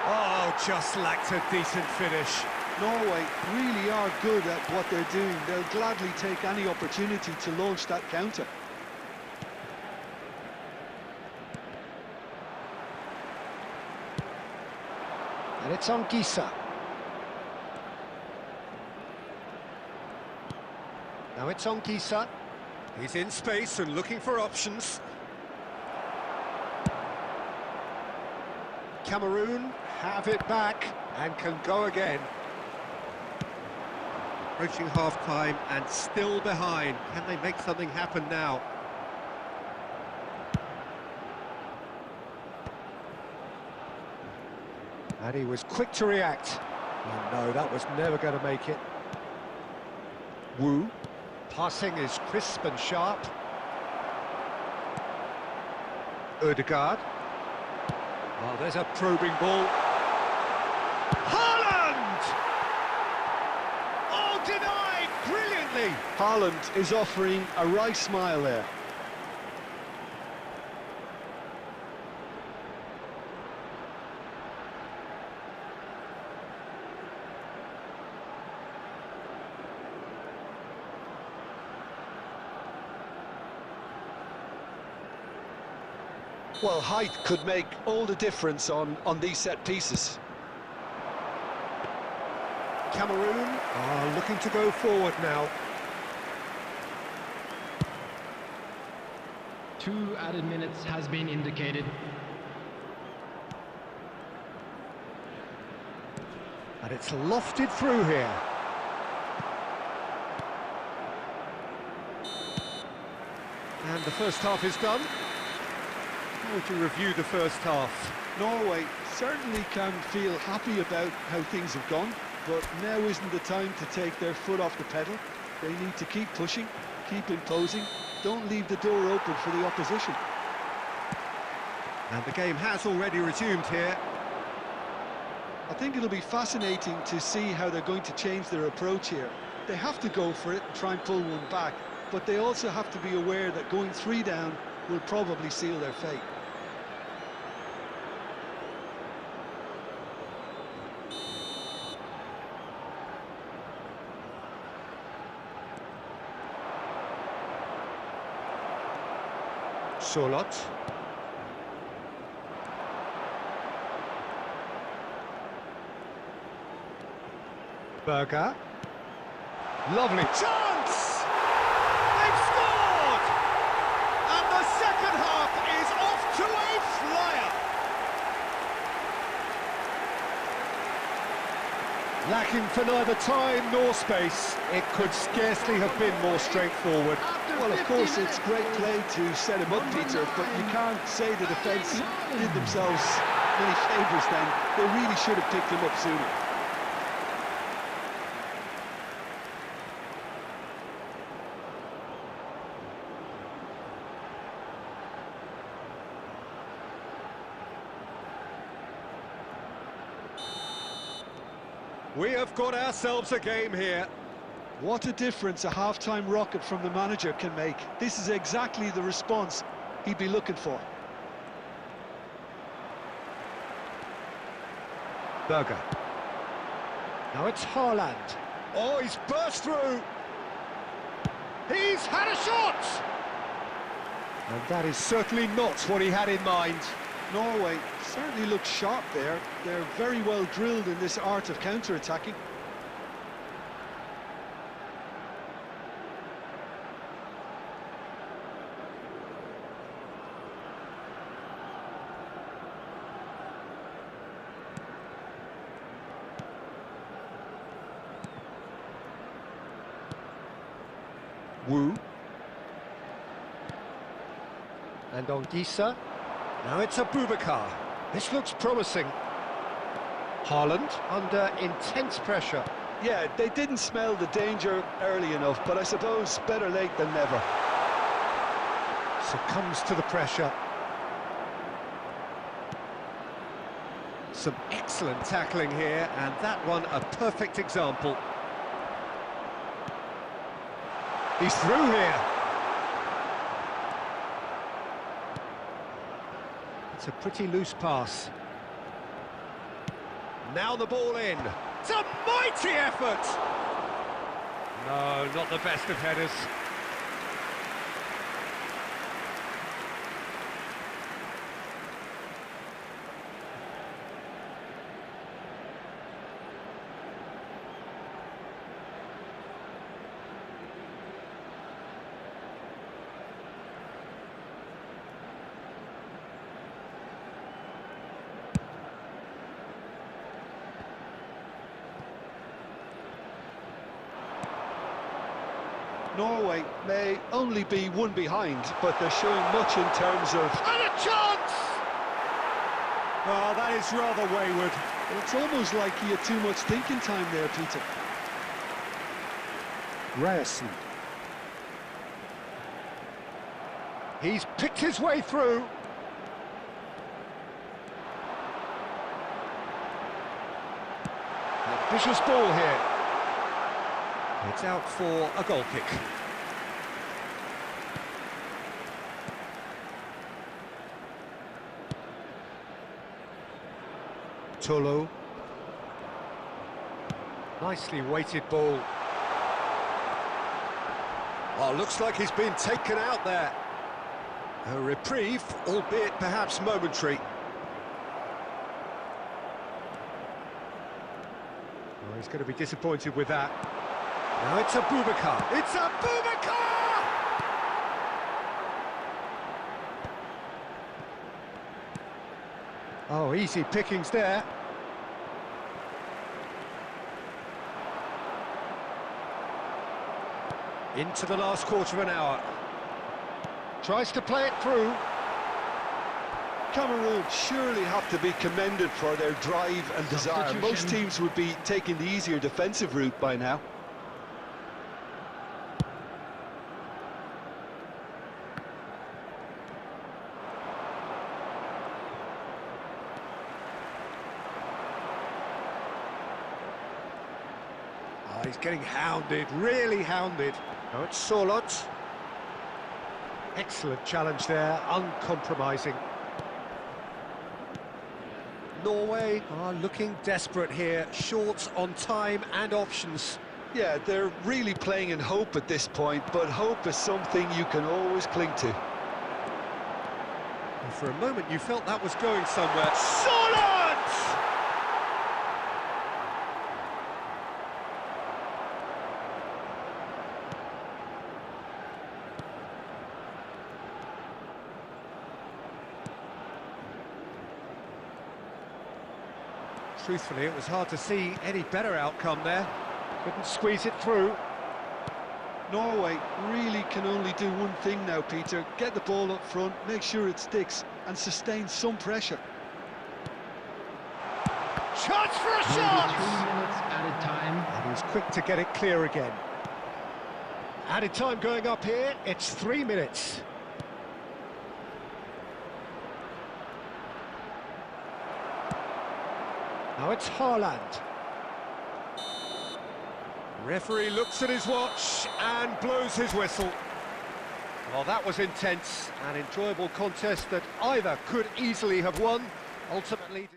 Oh, just lacked a decent finish. Norway really are good at what they're doing. They'll gladly take any opportunity to launch that counter. And it's Anguissa. Now it's Anguissa. He's in space and looking for options. Cameroon have it back and can go again. Approaching half-time and still behind. Can they make something happen now? And he was quick to react. Oh no, that was never going to make it. Wu. Passing is crisp and sharp. Odegaard. Oh, there's a probing ball. Haaland! Oh, denied brilliantly! Haaland is offering a wry smile there. Well, height could make all the difference on these set pieces. Cameroon are looking to go forward now. 2 added minutes has been indicated. And it's lofted through here. And the first half is done. Oh, to review the first half. Norway certainly can feel happy about how things have gone, but now isn't the time to take their foot off the pedal. They need to keep pushing, keep imposing, don't leave the door open for the opposition. And the game has already resumed here. I think it'll be fascinating to see how they're going to change their approach here. They have to go for it and try and pull one back, but they also have to be aware that going 3 down will probably seal their fate. Charlotte. Berger. Lovely chance! They've scored! And the second half is off to a flyer! Lacking for neither time nor space, it could scarcely have been more straightforward. Well, of course, it's great play to set him up, Peter, but you can't say the defence did themselves many favours then. They really should have picked him up sooner. We have got ourselves a game here. What a difference a half-time rocket from the manager can make. This is exactly the response he'd be looking for. Berger. Now it's Haaland. Oh, he's burst through. He's had a shot! And that is certainly not what he had in mind. Norway certainly looks sharp there. They're very well drilled in this art of counter-attacking. Wu. And on Gisa. Now it's Abubakar. This looks promising. Haaland under intense pressure. Yeah, they didn't smell the danger early enough, but I suppose better late than never. Succumbs to the pressure. Some excellent tackling here, and that one a perfect example. He's through here. It's a pretty loose pass. Now the ball in. It's a mighty effort! No, not the best of headers. Norway may only be one behind, but they're showing much in terms of... And a chance! Oh, that is rather wayward. It's almost like he had too much thinking time there, Peter. Ryerson. He's picked his way through. A vicious ball here. It's out for a goal kick. Tolo. Nicely weighted ball. Oh, looks like he's been taken out there. A reprieve, albeit perhaps momentary. Oh, he's going to be disappointed with that. Now it's Abubakar. It's Abubakar! Oh, easy pickings there. Into the last quarter of an hour. Tries to play it through. Cameroon surely have to be commended for their drive and desire. Most teams would be taking the easier defensive route by now. Oh, he's getting hounded, really hounded. Now it's Sorlot. Excellent challenge there, uncompromising. Norway are looking desperate here, short on time and options. Yeah, they're really playing in hope at this point, but hope is something you can always cling to. And for a moment you felt that was going somewhere. Sorlot! Truthfully, it was hard to see any better outcome there. Couldn't squeeze it through. Norway really can only do one thing now, Peter. Get the ball up front, make sure it sticks, and sustain some pressure. Chance for a shot! 2 minutes added time. And he was quick to get it clear again. Added time going up here, it's 3 minutes. Now it's Haaland. Referee looks at his watch and blows his whistle. Well, that was intense, an enjoyable contest that either could easily have won, ultimately...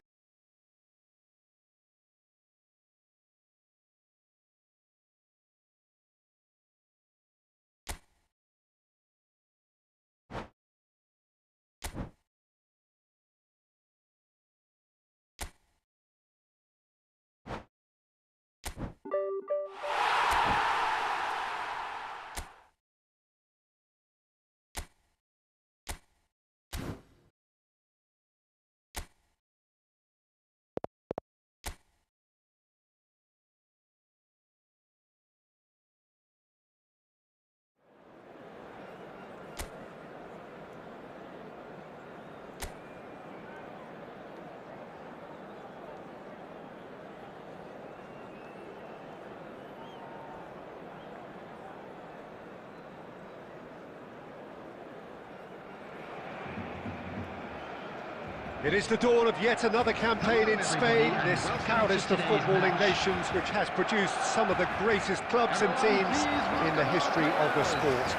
It is the dawn of yet another campaign in Spain, this proudest of footballing nations, which has produced some of the greatest clubs and teams in the history of the sport.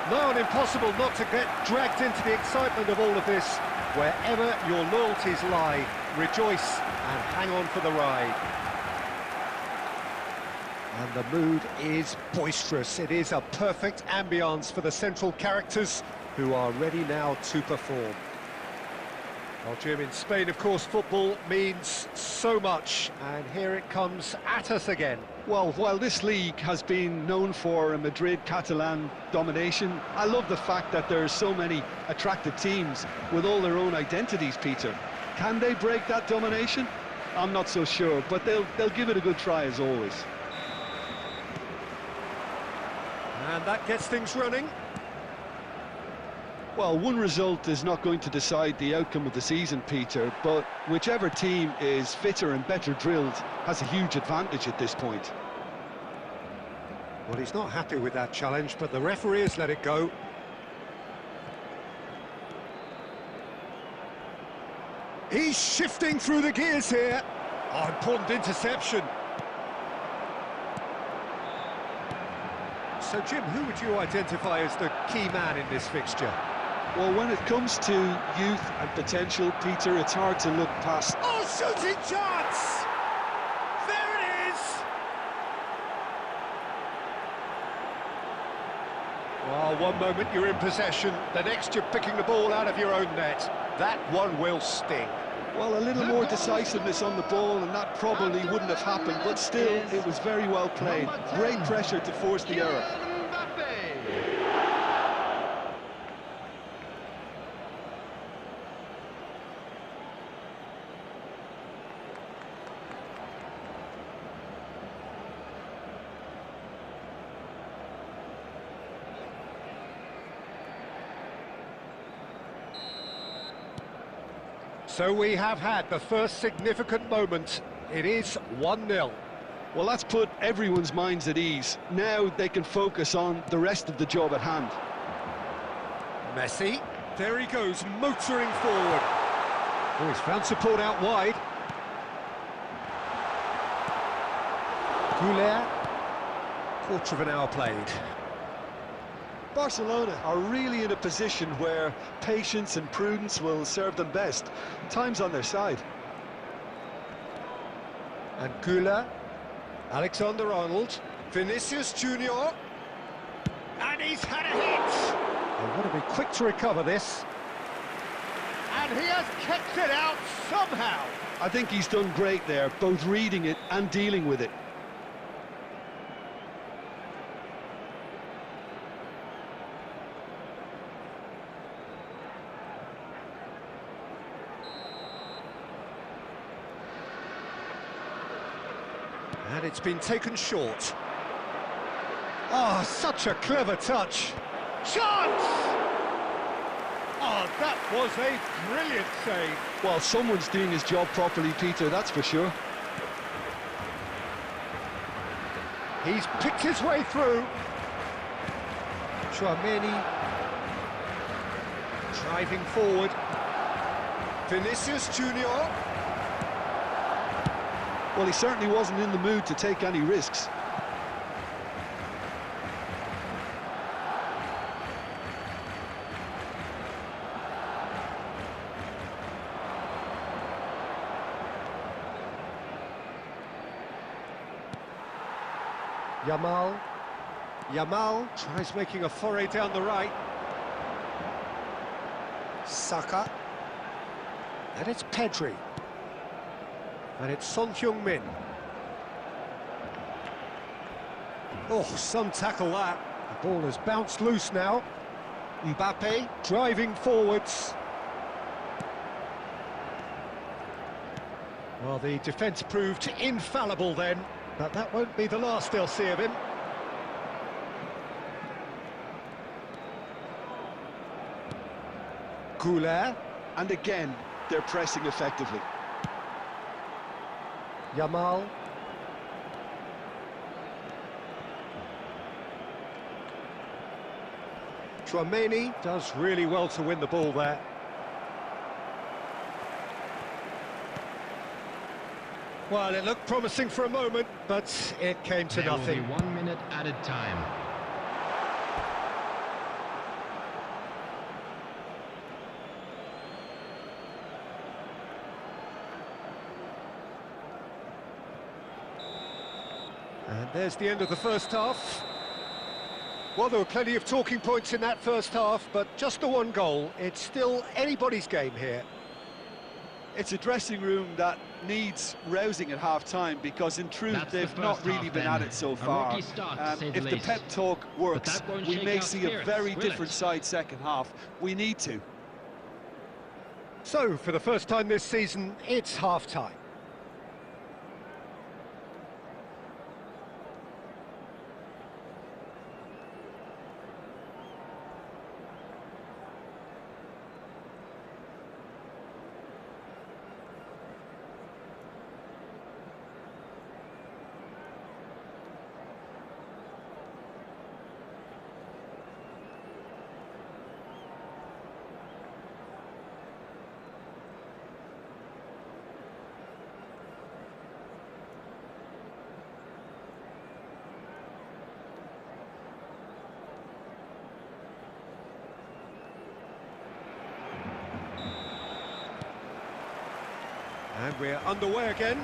Now, impossible not to get dragged into the excitement of all of this. Wherever your loyalties lie, rejoice and hang on for the ride. And the mood is boisterous. It is a perfect ambience for the central characters who are ready now to perform. Well, Jim, in Spain, of course, football means so much, and here it comes at us again. Well, while this league has been known for a Madrid-Catalan domination, I love the fact that there are so many attractive teams with all their own identities, Peter. Can they break that domination? I'm not so sure, but they'll give it a good try as always. And that gets things running. Well, one result is not going to decide the outcome of the season, Peter, but whichever team is fitter and better drilled has a huge advantage at this point. Well, he's not happy with that challenge, but the referee has let it go. He's shifting through the gears here. Oh, important interception. So, Jim, who would you identify as the key man in this fixture? Well, when it comes to youth and potential, Peter, it's hard to look past... Oh, shooting chance! There it is! Well, one moment you're in possession, the next you're picking the ball out of your own net. That one will sting. Well, a little more decisiveness on the ball, and that probably wouldn't have happened, but still, it was very well played. Great pressure to force the error. So we have had the first significant moment. It is 1-0. Well, that's put everyone's minds at ease. Now they can focus on the rest of the job at hand. Messi, there he goes, motoring forward. Oh, he's found support out wide. Goulet, quarter of an hour played. Barcelona are really in a position where patience and prudence will serve them best. Time's on their side. And Goulet, Alexander-Arnold, Vinicius Junior, and he's had a hit! They want to be quick to recover this. And he has kept it out somehow! I think he's done great there, both reading it and dealing with it. And it's been taken short. Oh, such a clever touch. Chance! Oh, that was a brilliant save. Well, someone's doing his job properly, Peter, that's for sure. He's picked his way through. Tchouaméni driving forward. Vinicius Junior. Well, he certainly wasn't in the mood to take any risks. Yamal tries making a foray down the right. Saka. And it's Pedri. And it's Son Heung-min. Oh, some tackle that. The ball has bounced loose now. Mbappe driving forwards. Well, the defence proved infallible then, but that won't be the last they'll see of him. Goulet. And again, they're pressing effectively. Yamal. Tchouaméni does really well to win the ball there. Well, it looked promising for a moment, but it came to nothing. There will be 1 minute added time. And there's the end of the first half. Well, there were plenty of talking points in that first half, but just the one goal. It's still anybody's game here. It's a dressing room that needs rousing at half-time, because in truth they've not really been at it so far. If the pep talk works, we may see a very different side second half. We need to. So, for the first time this season, it's half-time. And we're underway again.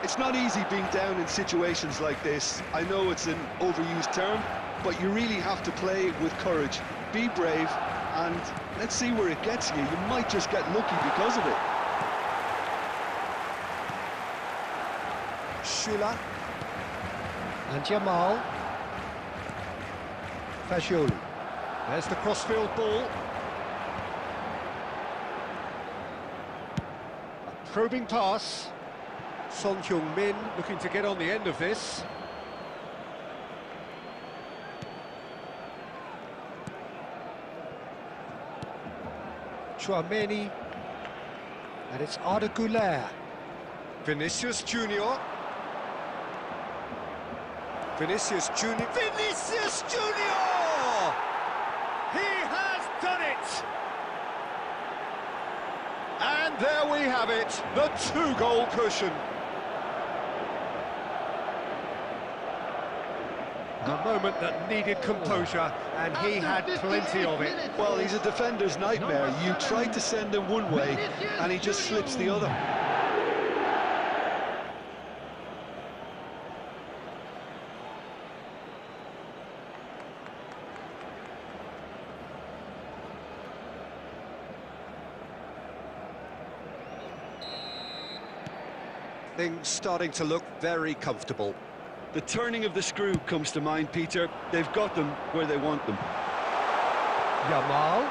It's not easy being down in situations like this. I know it's an overused term, but you really have to play with courage. Be brave, and let's see where it gets you. You might just get lucky because of it. Schüller. And Yamal. Fagioli. There's the crossfield ball. Probing pass. Son Heung-min looking to get on the end of this. Tchouaméni. And it's Arda Vinicius Junior. Vinicius Junior. Vinicius Junior! He has done it! And there we have it, the 2-goal cushion. A moment that needed composure, and he had plenty of it. Well, he's a defender's nightmare. You try to send him one way, and he just slips the other. Things starting to look very comfortable. The turning of the screw comes to mind, Peter. They've got them where they want them. Yamal.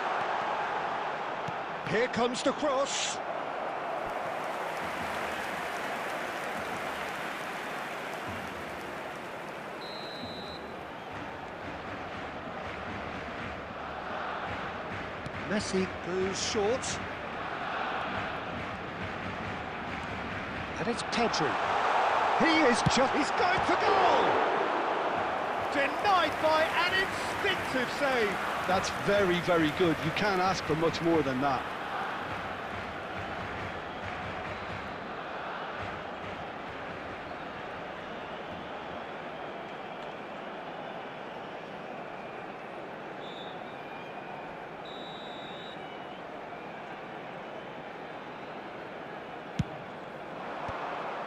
Here comes the cross. Messi goes short. And it's Pedri. He's going for goal! Denied by an instinctive save. That's very, very good. You can't ask for much more than that.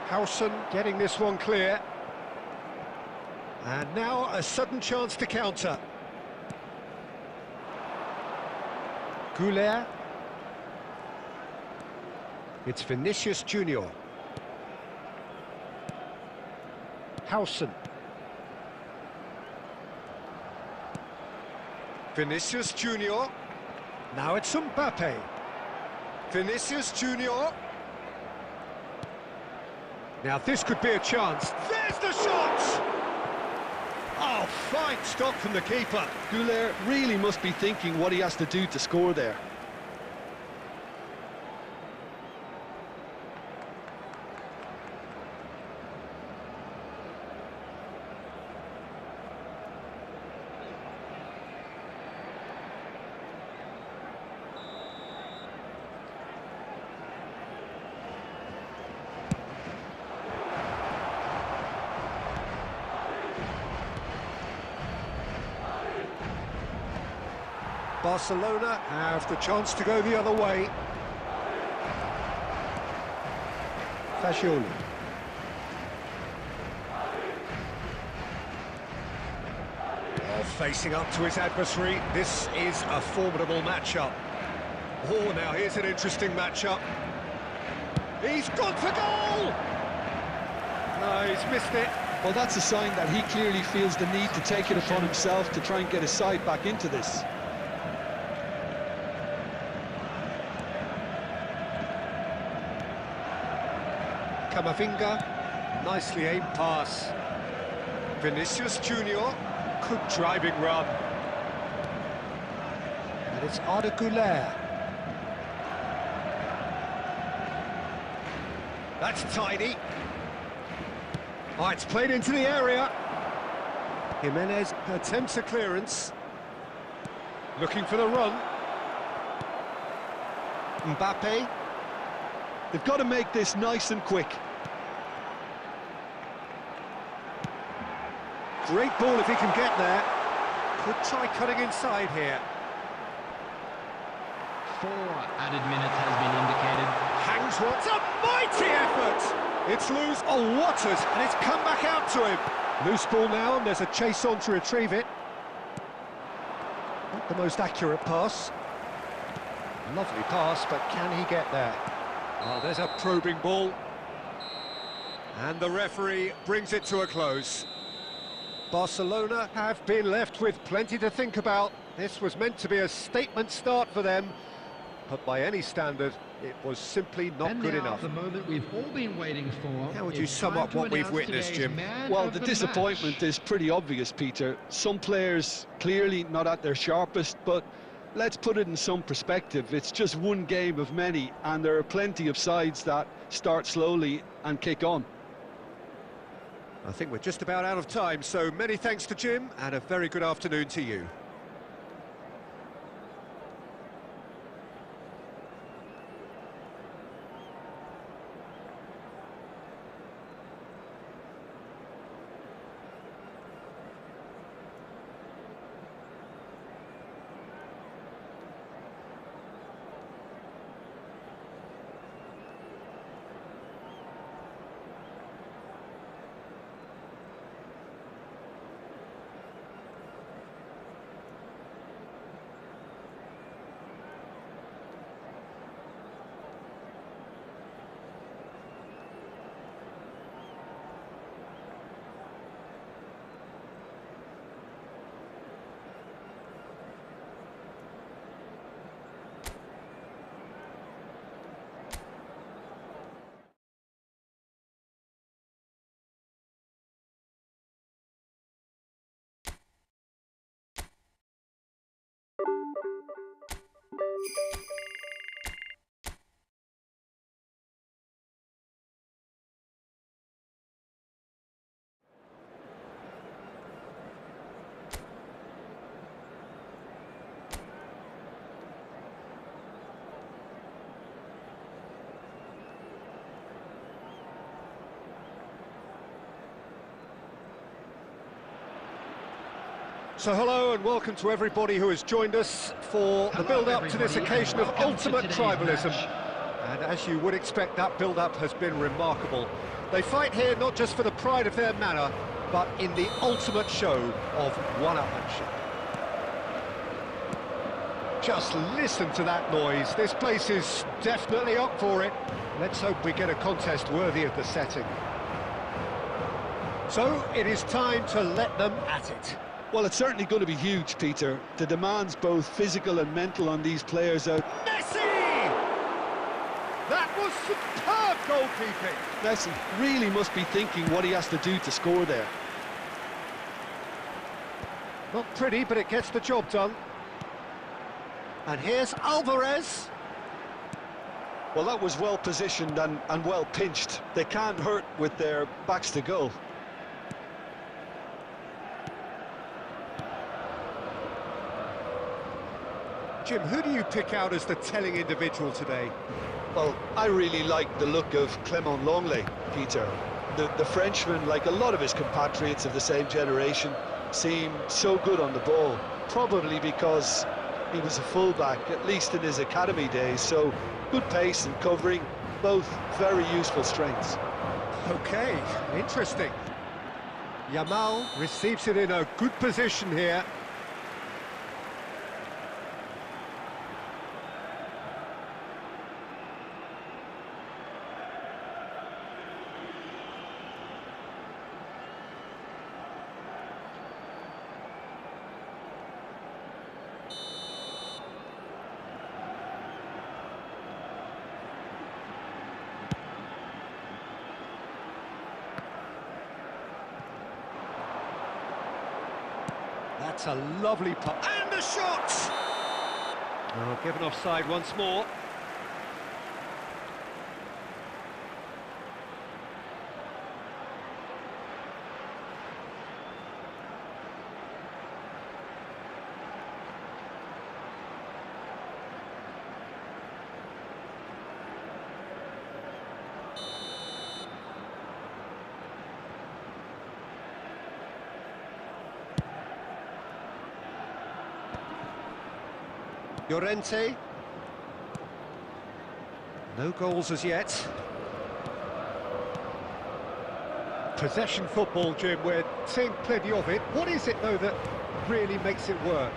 Howson getting this one clear. And now a sudden chance to counter. Goulet. It's Vinicius Junior. Howson. Vinicius Junior. Now it's Mbappe. Vinicius Junior. Now this could be a chance. There's the shot! Oh, fine stop from the keeper. Goulet really must be thinking what he has to do to score there. Barcelona have the chance to go the other way. Fagioli. Oh, facing up to his adversary, this is a formidable matchup. Oh, now here's an interesting matchup. He's gone for goal! No, he's missed it. Well, that's a sign that he clearly feels the need to take it upon himself to try and get his side back into this. Camavinga, nicely aimed pass. Vinicius Junior, good driving run. And it's Arda That's tidy. Oh, it's played into the area. Jimenez attempts a clearance. Looking for the run. Mbappe. They've got to make this nice and quick. Great ball if he can get there. Could try cutting inside here. 4 added minutes has been indicated. Hangs what's a mighty effort! It's loose. Oh, Waters, and it's come back out to him. Loose ball now, and there's a chase on to retrieve it. Not the most accurate pass. Lovely pass, but can he get there? Oh, there's a probing ball. And the referee brings it to a close. Barcelona have been left with plenty to think about. This was meant to be a statement start for them, but by any standard, it was simply not good enough. The moment we've all been waiting for. How would you sum up what we've witnessed, Jim? Well, the disappointment is pretty obvious, Peter. Some players clearly not at their sharpest, but let's put it in some perspective. It's just one game of many, and there are plenty of sides that start slowly and kick on. I think we're just about out of time, so many thanks to Jim, and a very good afternoon to you. So hello and welcome to everybody who has joined us for the build-up to this occasion of ultimate tribalism. And as you would expect, that build-up has been remarkable. They fight here not just for the pride of their manor, but in the ultimate show of one-upmanship. Just listen to that noise. This place is definitely up for it. Let's hope we get a contest worthy of the setting. So it is time to let them at it. Well, it's certainly going to be huge, Peter. The demands, both physical and mental, on these players out. Messi! That was superb goalkeeping. Messi really must be thinking what he has to do to score there. Not pretty, but it gets the job done. And here's Alvarez. Well, that was well positioned and well pinched. They can't hurt with their backs to goal. Jim, who do you pick out as the telling individual today? Well, I really like the look of Clement Longley, Peter. The Frenchman, like a lot of his compatriots of the same generation, seemed so good on the ball. Probably because he was a fullback, at least in his academy days, so good pace and covering, both very useful strengths. Okay, interesting. Yamal receives it in a good position here. That's a lovely putt. And the shot! Oh, given offside once more. Llorente. No goals as yet. Possession football, Jim, we're seeing plenty of it. What is it, though, that really makes it work?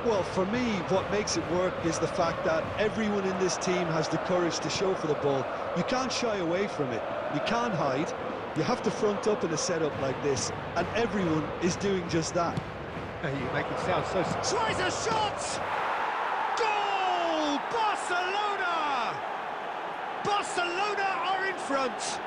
Well, for me, what makes it work is the fact that everyone in this team has the courage to show for the ball. You can't shy away from it. You can't hide. You have to front up in a setup like this, and everyone is doing just that. Hey, you make it sound so... Tries a shot! Goal! Barcelona! Barcelona are in front!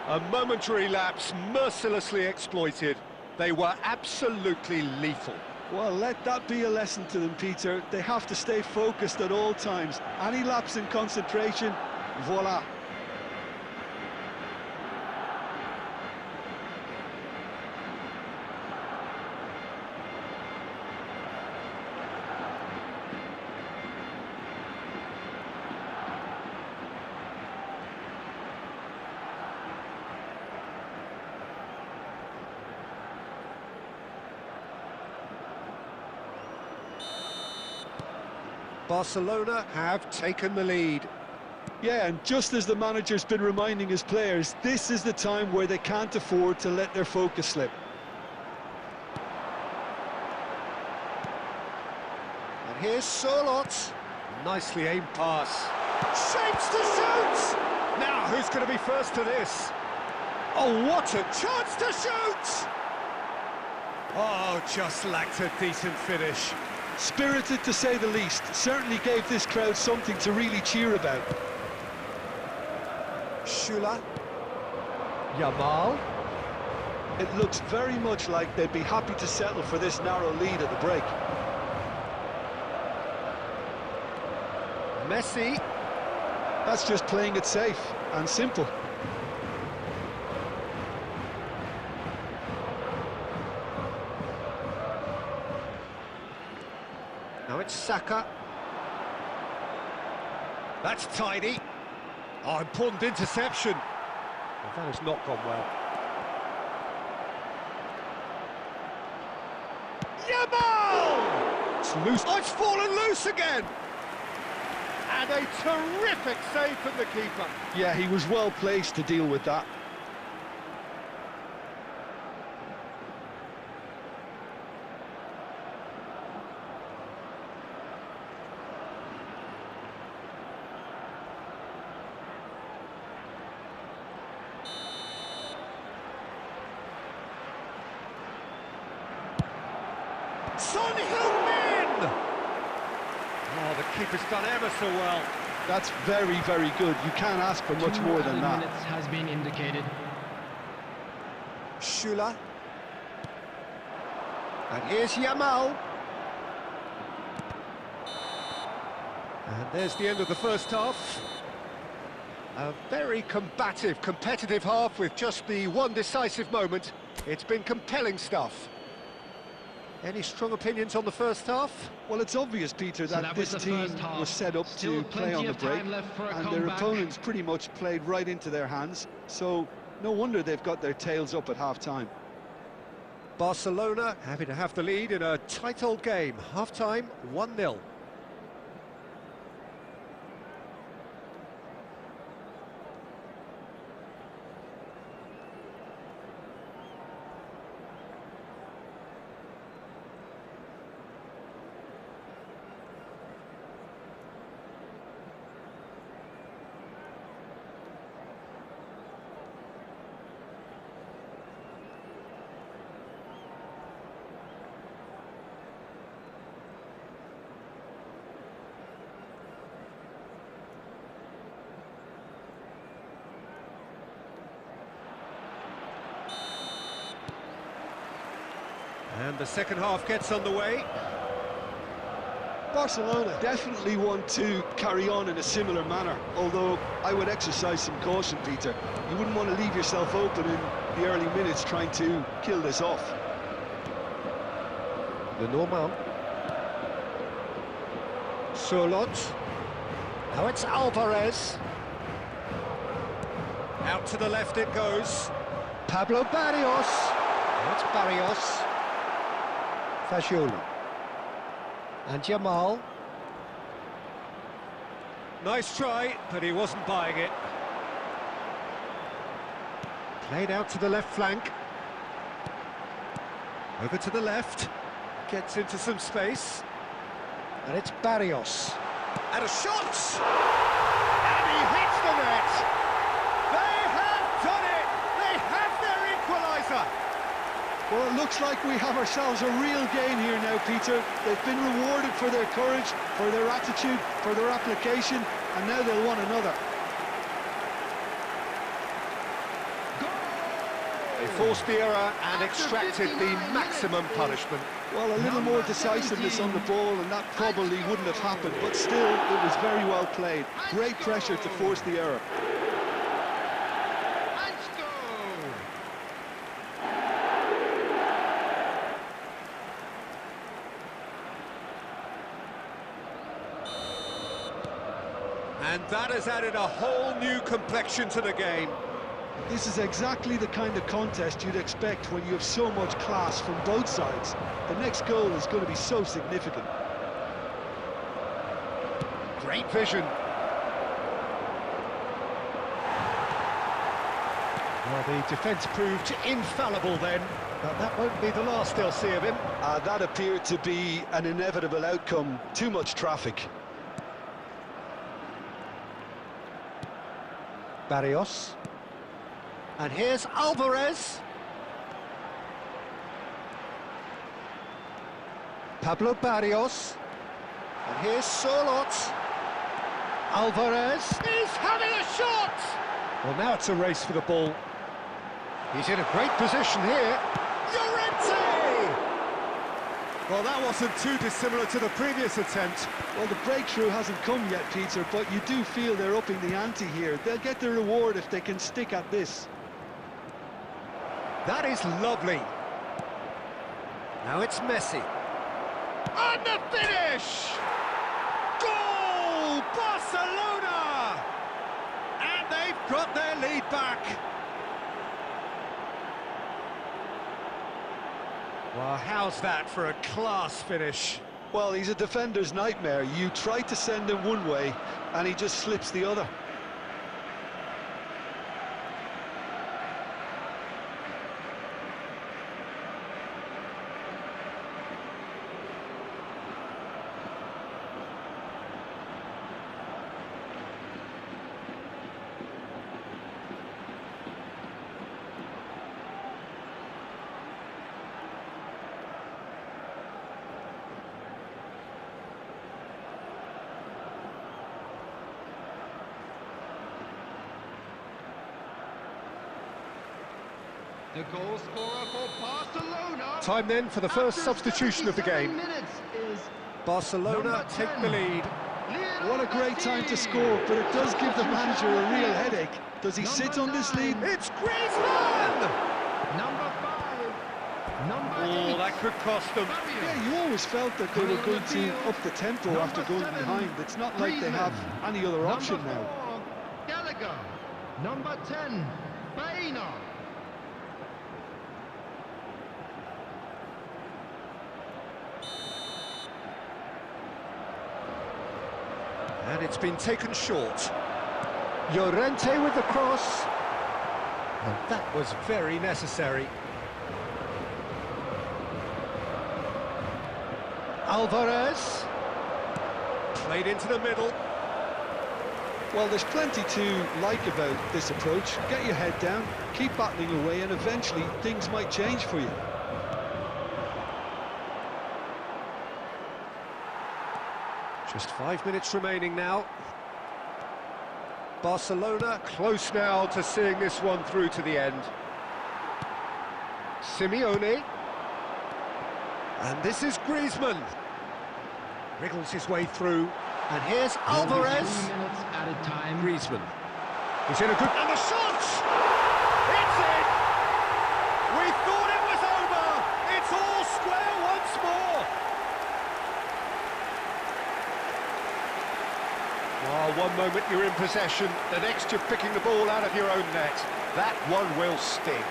A momentary lapse mercilessly exploited. They were absolutely lethal. Well, let that be a lesson to them, Peter. They have to stay focused at all times. Any lapse in concentration, voila. Barcelona have taken the lead. Yeah, and just as the manager's been reminding his players, this is the time where they can't afford to let their focus slip. And here's Surlot. Nicely aimed pass. Shapes to shoot! Now, who's going to be first to this? Oh, what a chance to shoot! Oh, just lacked a decent finish. Spirited, to say the least. Certainly gave this crowd something to really cheer about. Shula. Yamal. It looks very much like they'd be happy to settle for this narrow lead at the break. Messi. That's just playing it safe and simple. Now it's Saka. That's tidy. Oh, important interception. Well, that has not gone well. Yamal! It's loose. Oh, it's fallen loose again. And a terrific save from the keeper. Yeah, he was well placed to deal with that. Son Heung-min! Oh, the keeper's done ever so well. That's very, very good. You can't ask for much more than that. 2 minutes has been indicated. Shula. And here's Yamal. And there's the end of the first half. A very combative, competitive half with just the one decisive moment. It's been compelling stuff. Any strong opinions on the first half? Well, it's obvious, Peter, that this team was set up to play on the break, and their opponents pretty much played right into their hands, so no wonder they've got their tails up at half-time. Barcelona happy to have the lead in a tight old game. Half-time, 1-0. And the second half gets underway. Barcelona definitely want to carry on in a similar manner, although I would exercise some caution, Peter. You wouldn't want to leave yourself open in the early minutes trying to kill this off. The Norman. Surlot. Now it's Alvarez. Out to the left it goes. Pablo Barrios. Now it's Barrios. Fagioli. And Yamal. Nice try, but he wasn't buying it. Played out to the left flank. Over to the left. Gets into some space. And it's Barrios. And a shot! And he hits the net! They have done it! They have their equaliser! Well, it looks like we have ourselves a real game here now, Peter. They've been rewarded for their courage, for their attitude, for their application, and now they'll want another. They forced the error and extracted the maximum punishment. Well, a little more decisiveness on the ball and that probably wouldn't have happened, but still, it was very well played. Great pressure to force the error. And that has added a whole new complexion to the game. This is exactly the kind of contest you'd expect when you have so much class from both sides. The next goal is going to be so significant. Great vision. Well, the defence proved infallible then, but that won't be the last they'll see of him. That appeared to be an inevitable outcome. Too much traffic. Barrios. And here's Alvarez. Pablo Barrios. And here's Sorloth. Alvarez is having a shot! Well, now it's a race for the ball. He's in a great position here. Llorente! Well, that wasn't too dissimilar to the previous attempt. Well, the breakthrough hasn't come yet, Peter, but you do feel they're upping the ante here. They'll get the reward if they can stick at this. That is lovely. Now it's Messi. And the finish! Goal! Barcelona! And they've got their lead back. Well, how's that for a class finish? Well, he's a defender's nightmare. You try to send him one way, and he just slips the other. The goal scorer for Barcelona. Time then for the first substitution of the game. Barcelona take the lead. What a great time to score, but it does give the manager a real headache. Does he sit on this lead? It's Griezmann! Number 5. Number 8. Oh, that could cost them. Yeah, you always felt that they were going to up the tempo after going behind. It's not like they have any other option now. Number 4, Gallagher. Number 10, Bainer. And it's been taken short. Llorente with the cross. And that was very necessary. Alvarez. Played into the middle. Well, there's plenty to like about this approach. Get your head down, keep battling away, and eventually things might change for you. Just 5 minutes remaining now. Barcelona close now to seeing this one through to the end. Simeone. And this is Griezmann. Wriggles his way through. And here's Alvarez. 3 minutes at a time. Griezmann. He's in a good... And the shot! It's in! We thought it was over! It's all square once more! Oh, one moment you're in possession, the next you're picking the ball out of your own net. That one will sting.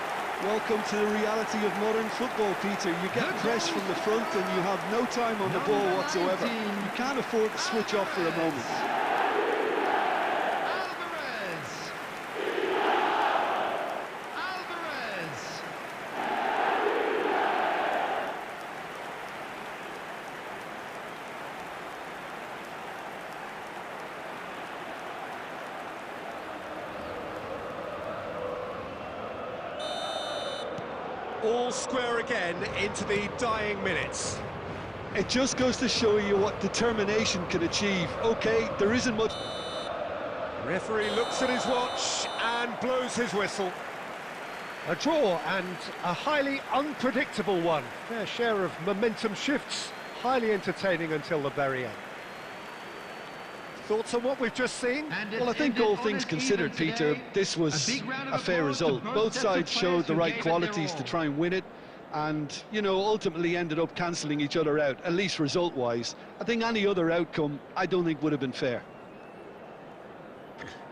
Welcome to the reality of modern football, Peter. You get press from the front and you have no time on the ball whatsoever. You can't afford to switch off for a moment. Alvarez. Alvarez. All square again into the dying minutes. It just goes to show you what determination can achieve. Okay, there isn't much... Referee looks at his watch and blows his whistle. A draw and a highly unpredictable one. Fair share of momentum shifts, highly entertaining until the very end. Thoughts on what we've just seen? Well, I think all things considered, Peter, this was a fair result. Both sides showed the right qualities to try and win it, and, you know, ultimately ended up cancelling each other out, at least result-wise. I think any other outcome, I don't think would have been fair.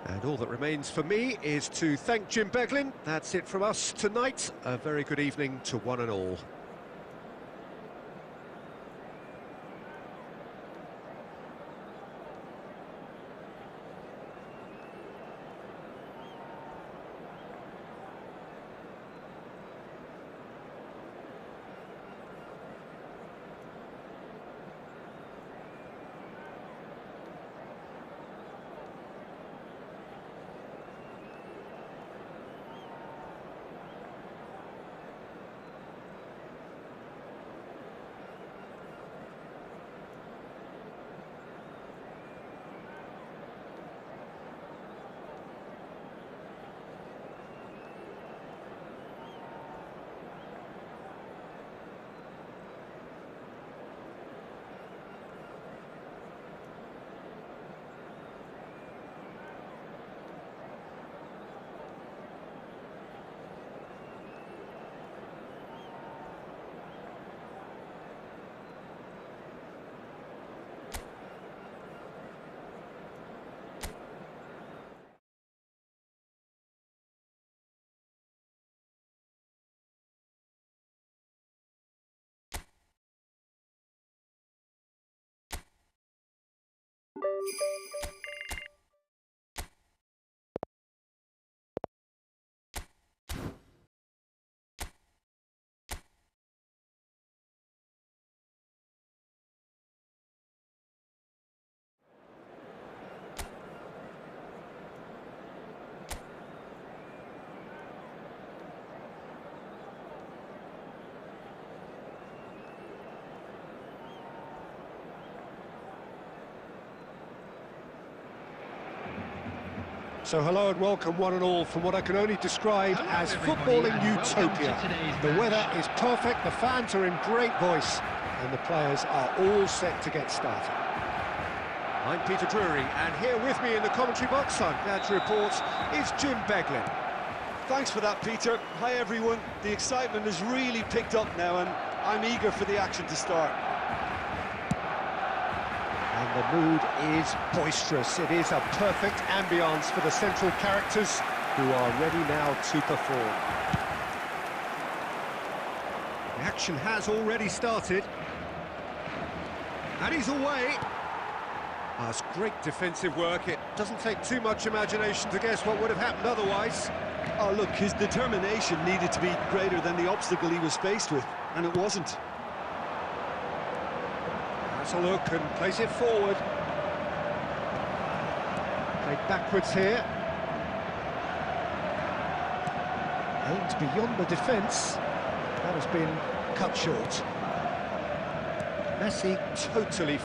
And all that remains for me is to thank Jim Beglin. That's it from us tonight. A very good evening to one and all. So hello and welcome one and all from what I can only describe as footballing utopia. The weather is perfect, the fans are in great voice, and the players are all set to get started. I'm Peter Drury, and here with me in the commentary box, I'm glad to report, is Jim Beglin. Thanks for that, Peter. Hi, everyone. The excitement has really picked up now, and I'm eager for the action to start. And the mood is boisterous. It is a perfect ambience for the central characters who are ready now to perform. The action has already started. And he's away. That's great defensive work. It doesn't take too much imagination to guess what would have happened otherwise. Oh, look, his determination needed to be greater than the obstacle he was faced with, and it wasn't. That's a look and plays it forward. Played backwards here. Aimed beyond the defence. That has been cut short. Messi totally